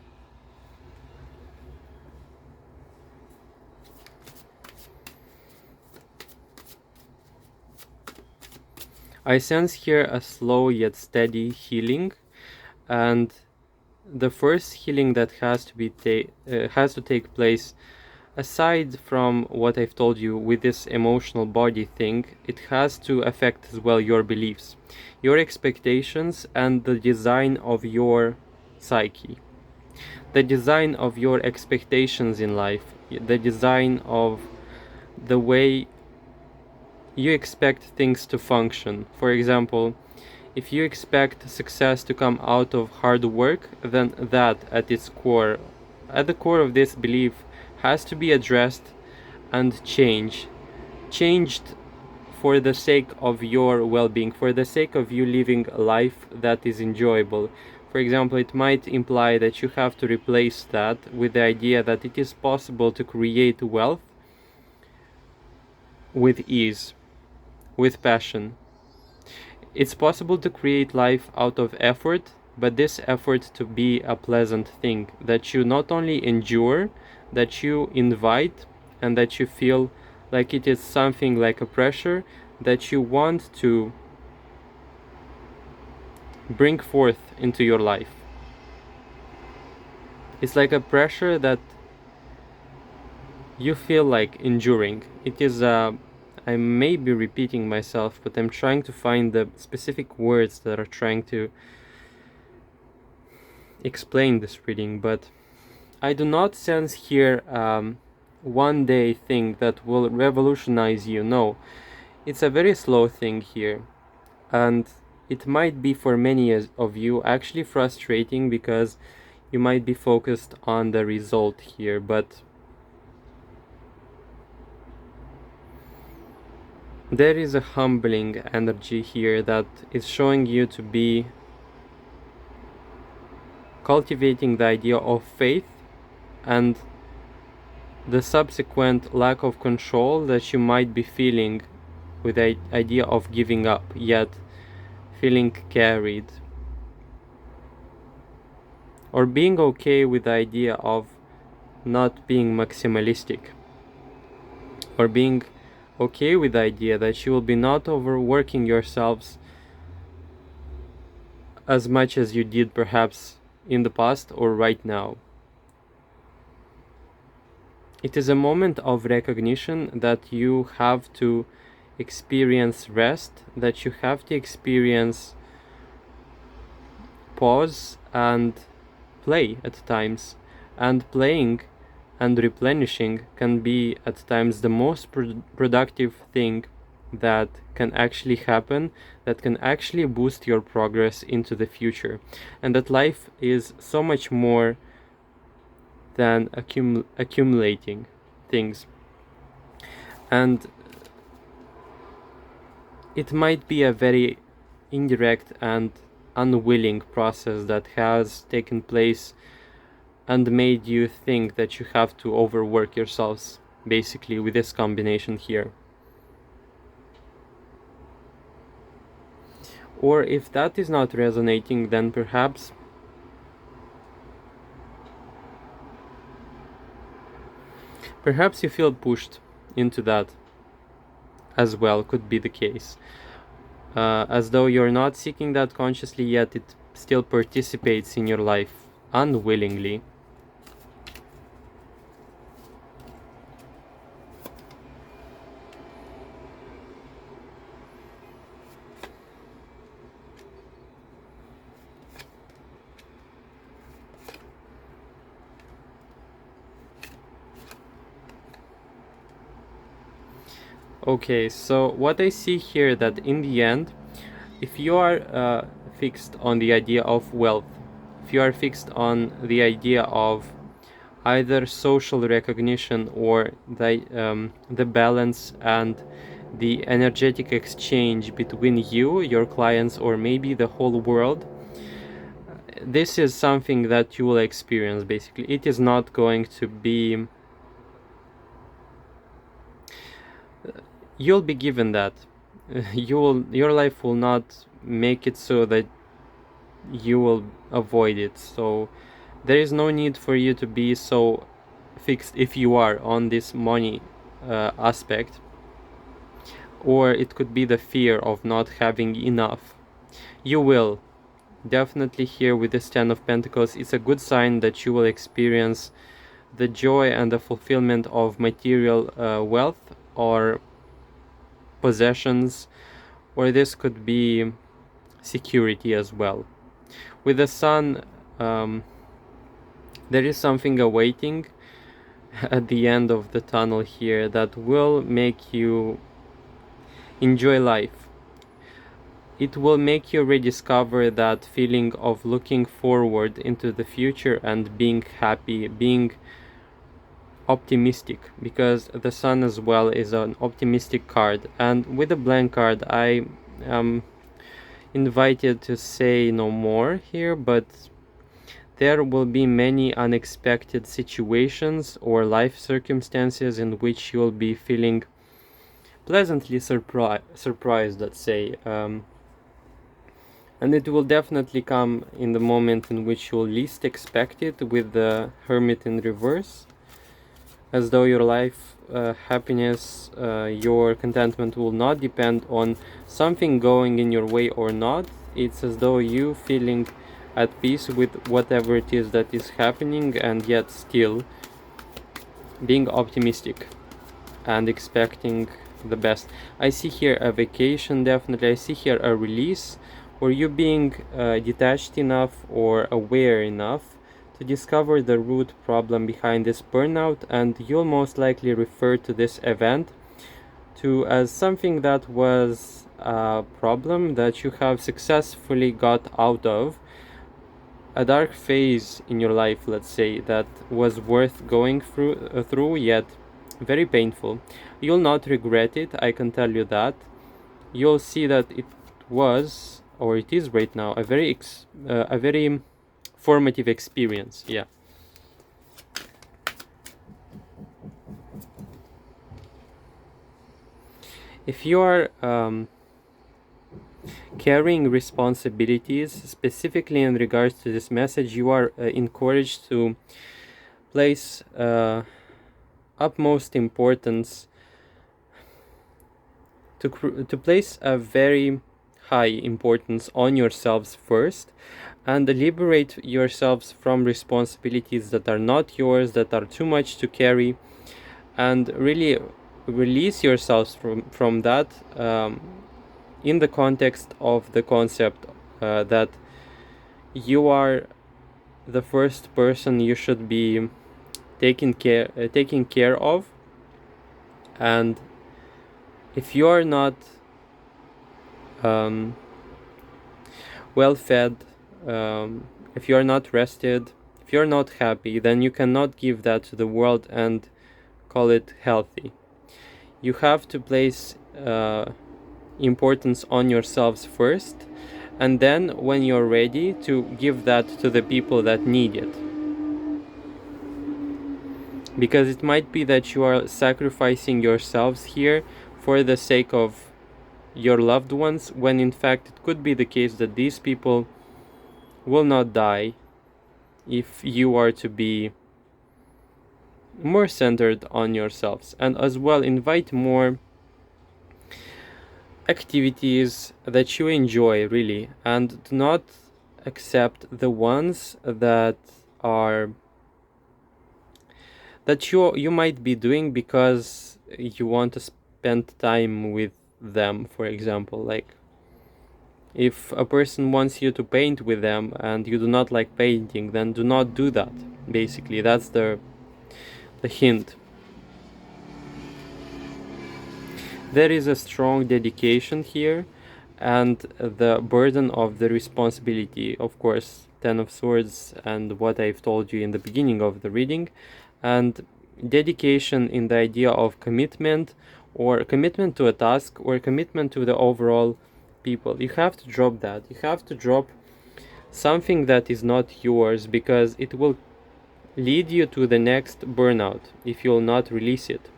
I sense here a slow yet steady healing, and the first healing that has to take place, aside from what I've told you with this emotional body thing, it has to affect as well your beliefs, your expectations, and the design of your psyche, the design of your expectations in life, the design of the way you expect things to function. For example, if you expect success to come out of hard work, then that at the core of this belief has to be addressed and changed for the sake of your well-being, for the sake of you living a life that is enjoyable. For example, it might imply that you have to replace that with the idea that it is possible to create wealth with ease, with passion. It's possible to create life out of effort, but this effort to be a pleasant thing that you not only endure, that you invite, and that you feel like it is something like a pressure that you want to bring forth into your life. It's like a pressure that you feel like enduring. It is I may be repeating myself, but I'm trying to find the specific words that are trying to explain this reading, but I do not sense here one day thing that will revolutionize you. No, it's a very slow thing here, and it might be for many of you actually frustrating because you might be focused on the result here, but there is a humbling energy here that is showing you to be cultivating the idea of faith and the subsequent lack of control that you might be feeling with the idea of giving up, yet feeling carried. Or being okay with the idea of not being maximalistic. Or being okay with the idea that you will be not overworking yourselves as much as you did perhaps in the past or right now. It is a moment of recognition that you have to experience rest, that you have to experience pause and play at times, and playing and replenishing can be at times the most productive thing that can actually happen, that can actually boost your progress into the future, and that life is so much more than accumulating things. And it might be a very indirect and unwilling process that has taken place and made you think that you have to overwork yourselves, basically, with this combination here. Or if that is not resonating, then perhaps you feel pushed into that as well, could be the case. As though you're not seeking that consciously, yet it still participates in your life unwillingly. Okay, so what I see here, that in the end, if you are fixed on the idea of wealth, if you are fixed on the idea of either social recognition or the balance and the energetic exchange between you, your clients, or maybe the whole world, this is something that you will experience. Basically, it is not going to be, you'll be given that. Your life will not make it so that you will avoid it. So there is no need for you to be so fixed if you are on this money aspect, or it could be the fear of not having enough. You will definitely, here with this 10 of Pentacles, it's a good sign that you will experience the joy and the fulfillment of material wealth or possessions, or this could be security as well. With the Sun, there is something awaiting at the end of the tunnel here that will make you enjoy life. It will make you rediscover that feeling of looking forward into the future and being happy, being optimistic, because the Sun as well is an optimistic card. And with the blank card, I am invited to say no more here, but there will be many unexpected situations or life circumstances in which you'll be feeling pleasantly surprised, let's say, and it will definitely come in the moment in which you'll least expect it, with the Hermit in reverse, as though your life happiness, your contentment will not depend on something going in your way or not. It's as though you feeling at peace with whatever it is that is happening, and yet still being optimistic and expecting the best. I see here a vacation, definitely. I see here a release, or you being detached enough or aware enough to discover the root problem behind this burnout, and you'll most likely refer to this event to as something that was a problem that you have successfully got out of, a dark phase in your life, let's say, that was worth going through, yet very painful. You'll not regret it, I can tell you that. You'll see that it was, or it is right now, a very formative experience. Yeah. If you are carrying responsibilities, specifically in regards to this message, you are encouraged to place utmost importance, to place a very high importance on yourselves first, and liberate yourselves from responsibilities that are not yours, that are too much to carry, and really release yourselves from that, in the context of the concept that you are the first person you should be taking care of. And if you are not well fed, if you are not rested, if if you're not happy, then you cannot give that to the world and call it healthy. You have to place importance on yourselves first, and then when you're ready, to give that to the people that need it. Because it might be that you are sacrificing yourselves here for the sake of your loved ones, when in fact it could be the case that these people will not die if you are to be more centered on yourselves. And as well, invite more activities that you enjoy, really, and do not accept the ones that are that you might be doing because you want to spend time with them. For example, like if a person wants you to paint with them and you do not like painting, then do not do that. Basically, that's the hint. There is a strong dedication here, and the burden of the responsibility, of course, Ten of Swords and what I've told you in the beginning of the reading, and dedication in the idea of commitment, or commitment to a task, or commitment to the overall people. You have to drop that. You have to drop something that is not yours, because it will lead you to the next burnout if you will not release it.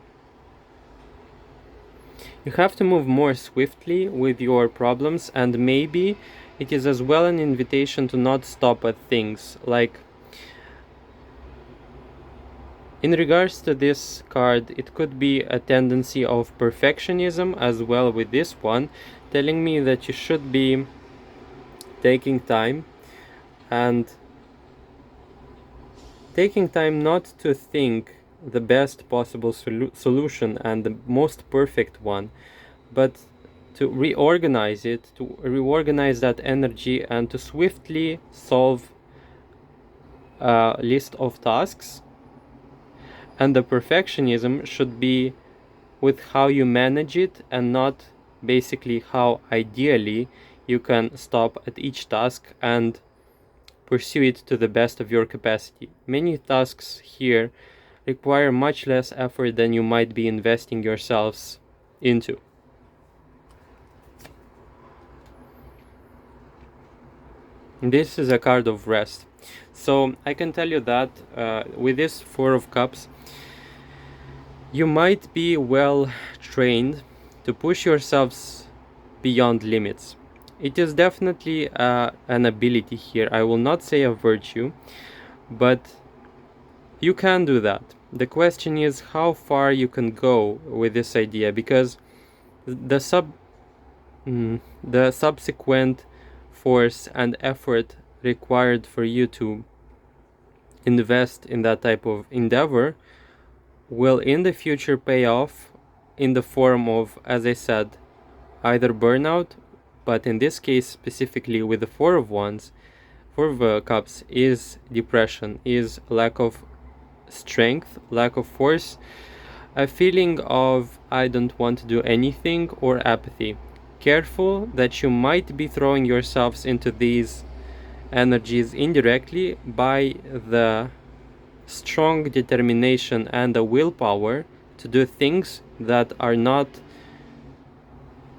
You have to move more swiftly with your problems, and maybe it is as well an invitation to not stop at things. Like, in regards to this card, it could be a tendency of perfectionism as well with this one, telling me that you should be taking time, and taking time not to think the best possible solution and the most perfect one, but to reorganize it, to reorganize that energy, and to swiftly solve a list of tasks. And the perfectionism should be with how you manage it, and not basically how ideally you can stop at each task and pursue it to the best of your capacity. Many tasks here require much less effort than you might be investing yourselves into. This is a card of rest. So I can tell you that with this Four of Cups, you might be well trained to push yourselves beyond limits. It is definitely an ability here. I will not say a virtue, but you can do that. The question is how far you can go with this idea, because the subsequent force and effort required for you to invest in that type of endeavor will in the future pay off in the form of, as I said, either burnout, but in this case specifically with the Four of Cups, is depression, is lack of strength, lack of force, a feeling of I don't want to do anything, or apathy. Careful that you might be throwing yourselves into these energies indirectly by the strong determination and the willpower to do things that are not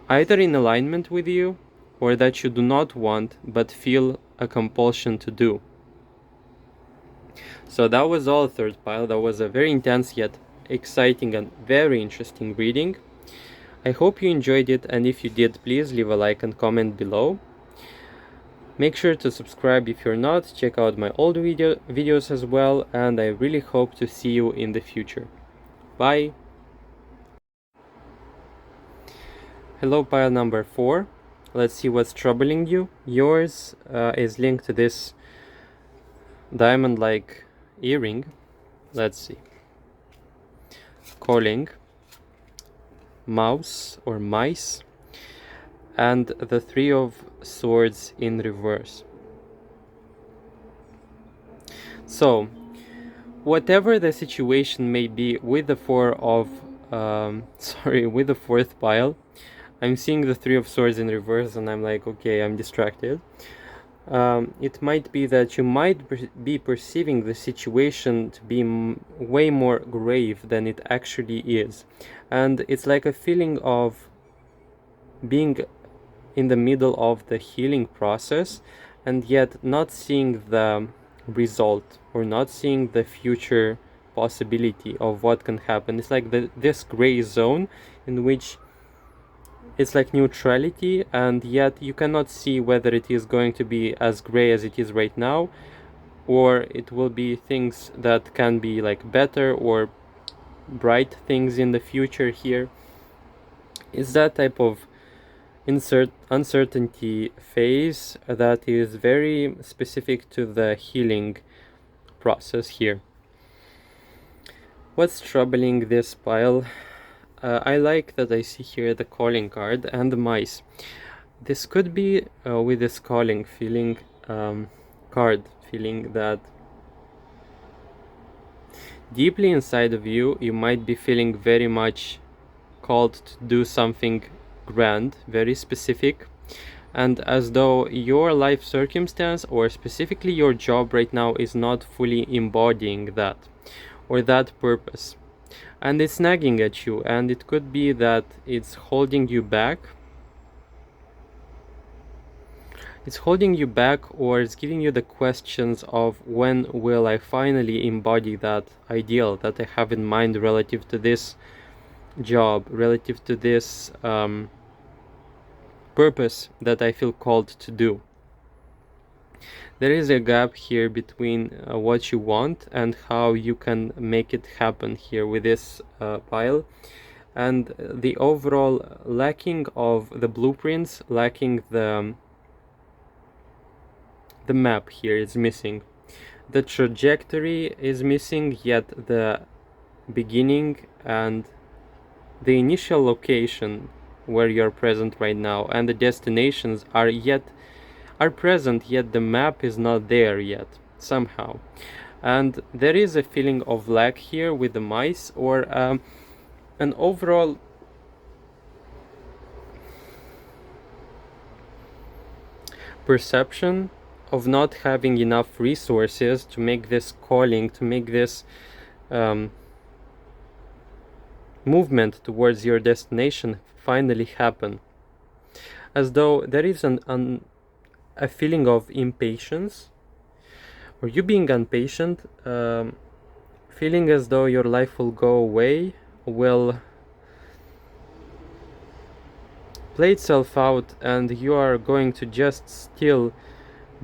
either in alignment with you, or that you do not want but feel a compulsion to do. So that was all, third pile. That was a very intense yet exciting and very interesting reading. I hope you enjoyed it, and if you did, please leave a like and comment below. Make sure to subscribe if you're not, check out my old videos as well, and I really hope to see you in the future. Bye! Hello, pile number 4. Let's see what's troubling you. Yours is linked to this diamond-like earring. Let's see. Calling, mouse or mice, and the Three of Swords in reverse. So, whatever the situation may be with the with the fourth pile, I'm seeing the Three of Swords in reverse and I'm like, okay, I'm distracted. it might be that you might be perceiving the situation to be way more grave than it actually is. And it's like a feeling of being in the middle of the healing process and yet not seeing the result or not seeing the future possibility of what can happen. It's like this gray zone in which it's like neutrality, and yet you cannot see whether it is going to be as gray as it is right now, or it will be things that can be like better or bright things in the future here. It's that type of uncertainty phase that is very specific to the healing process here. What's troubling this pile? I like that I see here the calling card and the mice. This could be with this calling feeling card, feeling that deeply inside of you, you might be feeling very much called to do something grand, very specific, and as though your life circumstance or specifically your job right now is not fully embodying that or that purpose. And it's nagging at you, and it could be that it's holding you back. It's holding you back, or it's giving you the questions of when will I finally embody that ideal that I have in mind relative to this job, relative to this purpose that I feel called to do. There is a gap here between what you want and how you can make it happen here with this pile, and the overall lacking of the blueprints, lacking the map here is missing. The trajectory is missing, yet the beginning and the initial location where you're present right now and the destinations are present, yet the map is not there yet somehow. And there is a feeling of lack here with the mice, or an overall perception of not having enough resources to make this calling, to make this movement towards your destination finally happen. As though there is a feeling of impatience, or you being impatient, feeling as though your life will go away, will play itself out, and you are going to just still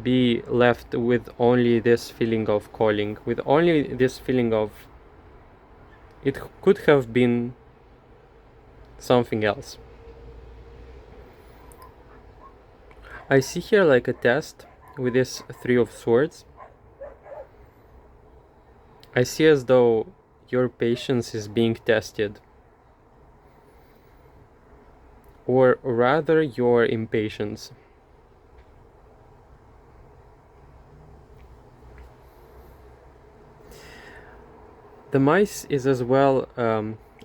be left with only this feeling of calling, with only this feeling of it could have been something else. I see here like a test with this Three of Swords. I see as though your patience is being tested, or rather your impatience. The mice is as well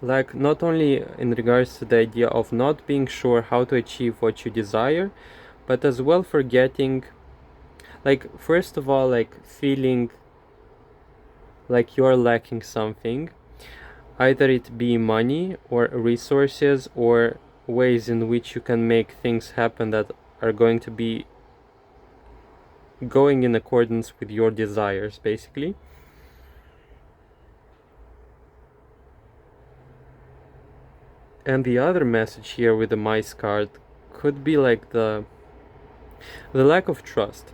like not only in regards to the idea of not being sure how to achieve what you desire, but as well forgetting, like first of all, like feeling like you're lacking something, either it be money or resources or ways in which you can make things happen that are going to be going in accordance with your desires, basically. And the other message here with the mice card could be like the lack of trust.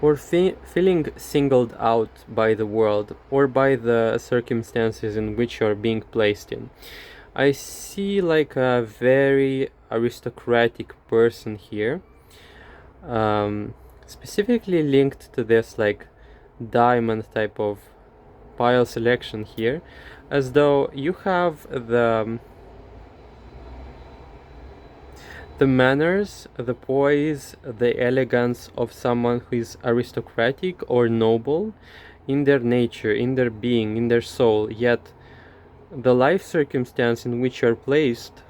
Or feeling singled out by the world or by the circumstances in which you're being placed in. I see like a very aristocratic person here, specifically linked to this like diamond type of pile selection here, as though you have the manners, the poise, the elegance of someone who is aristocratic or noble in their nature, in their being, in their soul, yet the life circumstance in which you're placed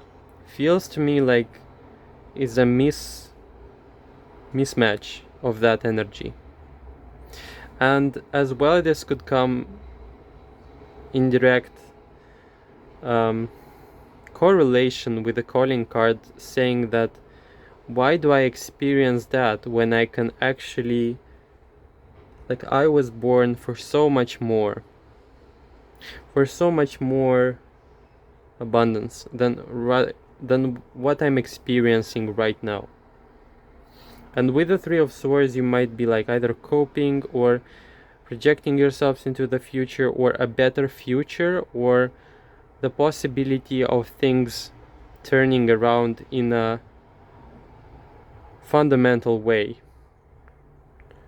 feels to me like is a mismatch of that energy. And as well, this could come in direct correlation with the calling card, saying that why do I experience that when I can actually, like, I was born for so much more abundance than what I'm experiencing right now. And with the Three of Swords, you might be like either coping or projecting yourselves into the future, or a better future, or the possibility of things turning around in a fundamental way.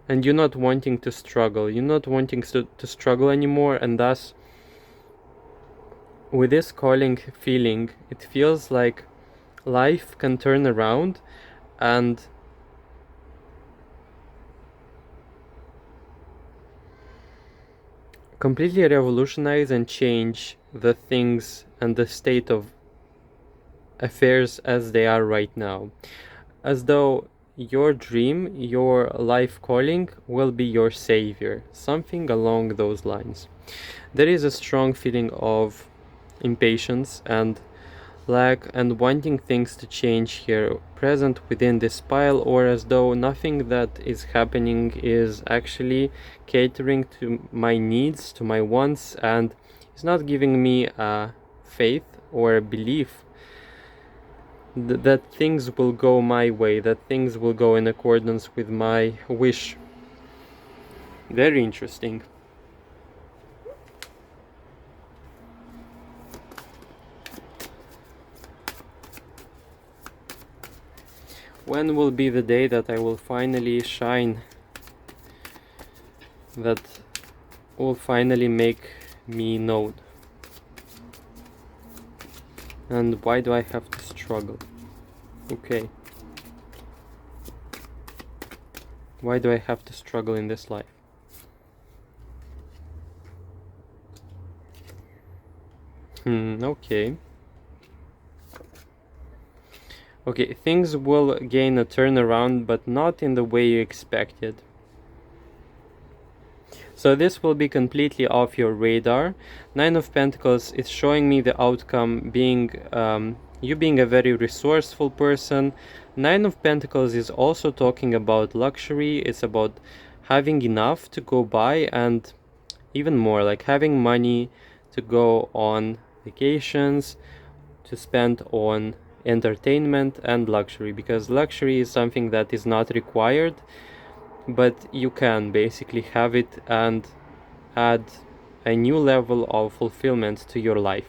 And you're not wanting to struggle, you're not wanting to struggle anymore, and thus with this calling feeling, it feels like life can turn around and completely revolutionize and change the things and the state of affairs as they are right now. As though your dream, your life calling will be your savior, something along those lines. There is a strong feeling of impatience and lack and wanting things to change here present within this pile, or as though nothing that is happening is actually catering to my needs, to my wants, and it's not giving me a faith or a belief that things will go my way, that things will go in accordance with my wish. Very interesting. When will be the day that I will finally shine? That will finally make me known? And why do I have to struggle? Okay. Why do I have to struggle in this life? Okay. Okay, things will gain a turnaround, but not in the way you expected. So this will be completely off your radar. Nine of Pentacles is showing me the outcome being you being a very resourceful person. Nine of Pentacles is also talking about luxury. It's about having enough to go by, and even more, like having money to go on vacations, to spend on entertainment and luxury, because luxury is something that is not required, but you can basically have it and add a new level of fulfillment to your life.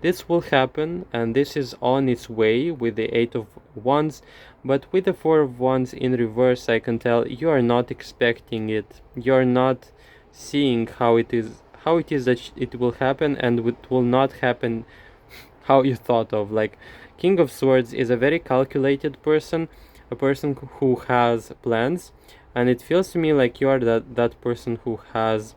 This will happen, and this is on its way with the Eight of Wands, but with the Four of Wands in reverse, I can tell you are not expecting it. You are not seeing how it is that it will happen, and it will not happen how you thought of. Like, King of Swords is a very calculated person, a person who has plans, and it feels to me like you are that person who has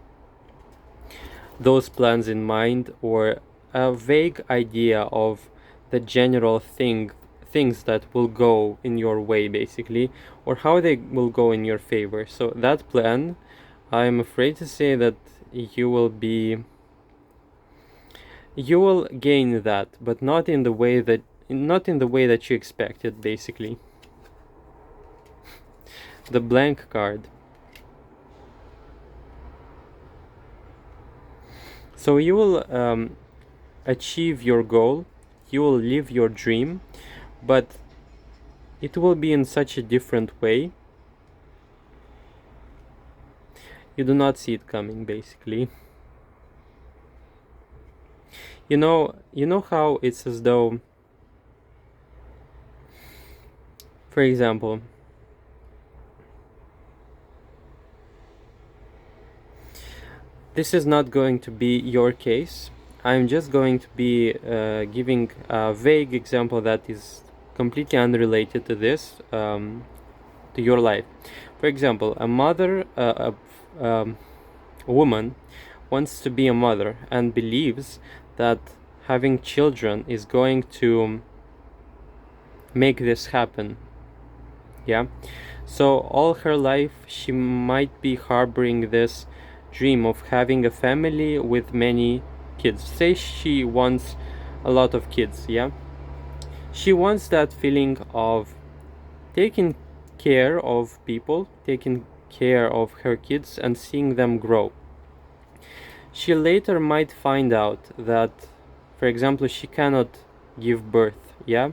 those plans in mind, or a vague idea of the general things that will go in your way, basically, or how they will go in your favor. So that plan, I'm afraid to say that you will gain that, but not in the way that you expected, basically. The blank card. So you will achieve your goal, you will live your dream, but it will be in such a different way. You do not see it coming, basically. You know how it's as though, for example, this is not going to be your case. I'm just going to be giving a vague example that is completely unrelated to this, to your life. For example, a woman wants to be a mother and believes that having children is going to make this happen. Yeah, so all her life she might be harboring this dream of having a family with many kids. Say she wants a lot of kids. Yeah, she wants that feeling of taking care of people, taking care of her kids and seeing them grow. She later might find out that, for example, she cannot give birth, yeah?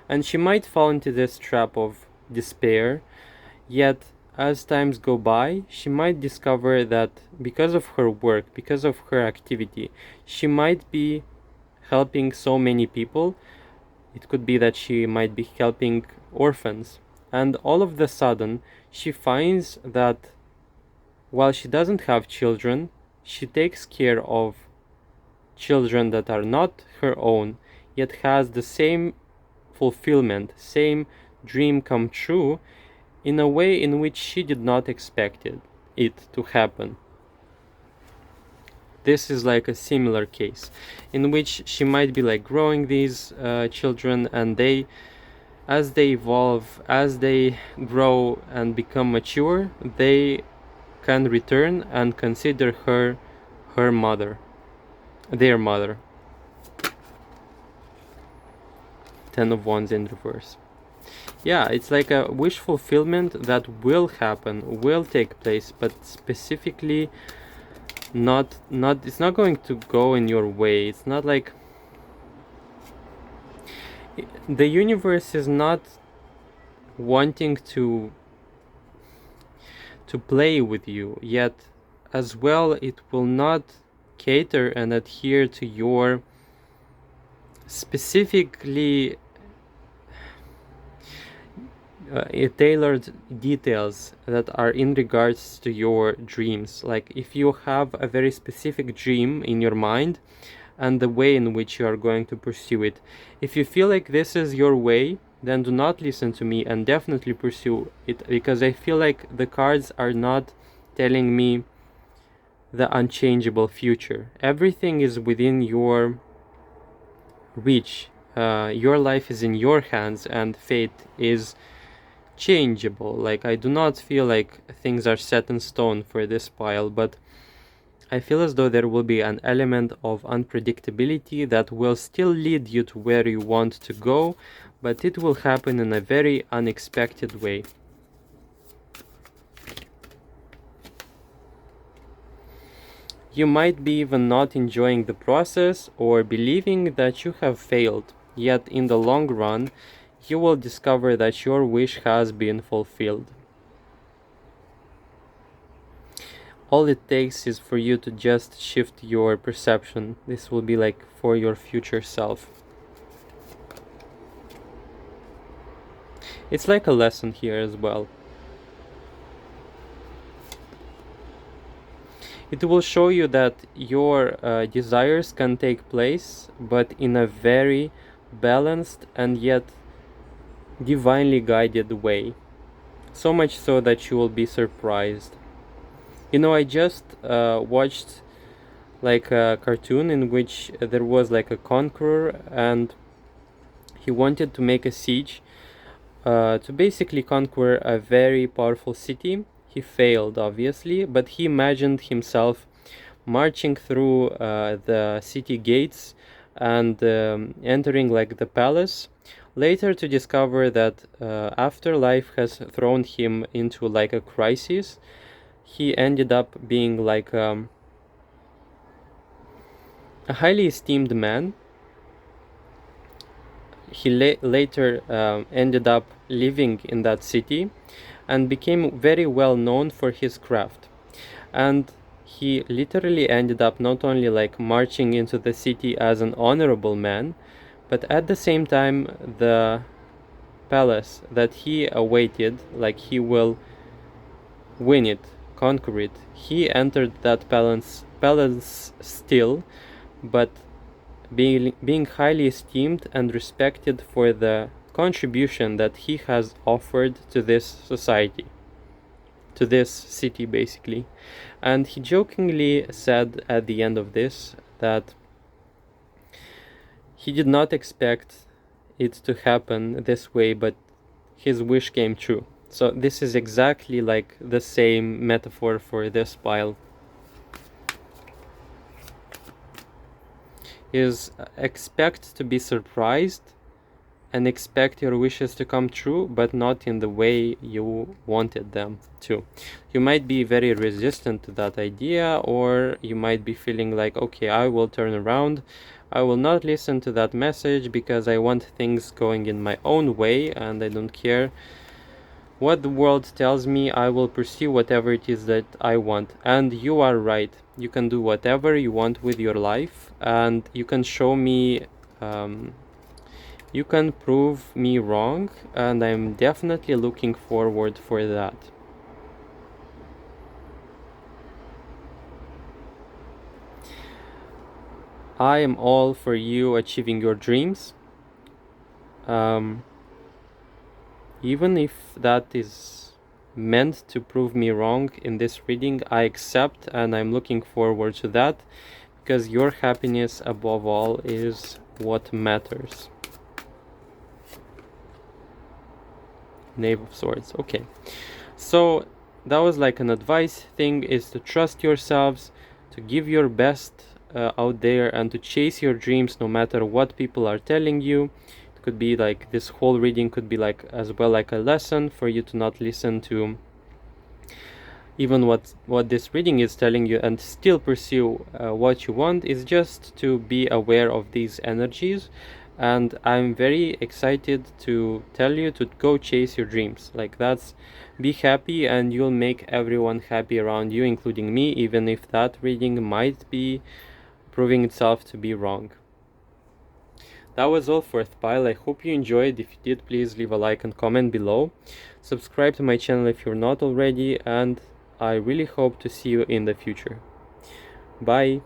And she might fall into this trap of despair, yet as times go by, she might discover that because of her work, because of her activity, she might be helping so many people. It could be that she might be helping orphans. And all of the sudden, she finds that while she doesn't have children, she takes care of children that are not her own, yet has the same fulfillment, same dream come true in a way in which she did not expect it to happen. This is like a similar case in which she might be like growing these children, and they, as they evolve, as they grow and become mature, they can return and consider her mother, their mother. 10 of Wands in reverse. Yeah, it's like a wish fulfillment that will happen, will take place, but specifically not it's not going to go in your way. It's not like the universe is not wanting to play with you, yet as well it will not cater and adhere to your specifically tailored details that are in regards to your dreams. Like if you have a very specific dream in your mind and the way in which you are going to pursue it, if you feel like this is your way, then do not listen to me and definitely pursue it, because I feel like the cards are not telling me the unchangeable future. Everything is within your reach. Your life is in your hands and fate is changeable. Like I do not feel like things are set in stone for this pile, but I feel as though there will be an element of unpredictability that will still lead you to where you want to go, but it will happen in a very unexpected way. You might be even not enjoying the process or believing that you have failed, yet in the long run, you will discover that your wish has been fulfilled. All it takes is for you to just shift your perception. This will be like for your future self. It's like a lesson here as well. It will show you that your desires can take place, but in a very balanced and yet divinely guided way. So much so that you will be surprised. You know, I just watched like a cartoon in which there was like a conqueror, and he wanted to make a siege to basically conquer a very powerful city. He failed, obviously, but he imagined himself marching through the city gates and entering like the palace, later to discover that after life has thrown him into like a crisis, he ended up being like a highly esteemed man. He later ended up living in that city and became very well known for his craft. And he literally ended up not only like marching into the city as an honorable man, but at the same time the palace that he awaited, like he will win it, conquer it, he entered that palace still, but being highly esteemed and respected for the contribution that he has offered to this society, to this city basically. And he jokingly said at the end of this that he did not expect it to happen this way, but his wish came true. So this is exactly like the same metaphor for this pile. Is expect to be surprised and expect your wishes to come true, but not in the way you wanted them to. You might be very resistant to that idea, or you might be feeling like, okay, I will turn around. I will not listen to that message because I want things going in my own way and I don't care what the world tells me. I will pursue whatever it is that I want. And you are right. You can do whatever you want with your life, and you can show me you can prove me wrong, and I'm definitely looking forward for that. I am all for you achieving your dreams. Even if that is meant to prove me wrong in this reading, I accept, and I'm looking forward to that, because your happiness above all is what matters. Knave of Swords. Okay, so that was like an advice thing, is to trust yourselves, to give your best out there, and to chase your dreams no matter what people are telling you. It could be like, this whole reading could be like as well like a lesson for you to not listen to even what this reading is telling you, and still pursue what you want. Is just to be aware of these energies. And I'm very excited to tell you to go chase your dreams. Like, that's, be happy, and you'll make everyone happy around you, including me, even if that reading might be proving itself to be wrong. That was all for the pile. I hope you enjoyed. If you did, please leave a like and comment below. Subscribe to my channel if you're not already, and I really hope to see you in the future. Bye.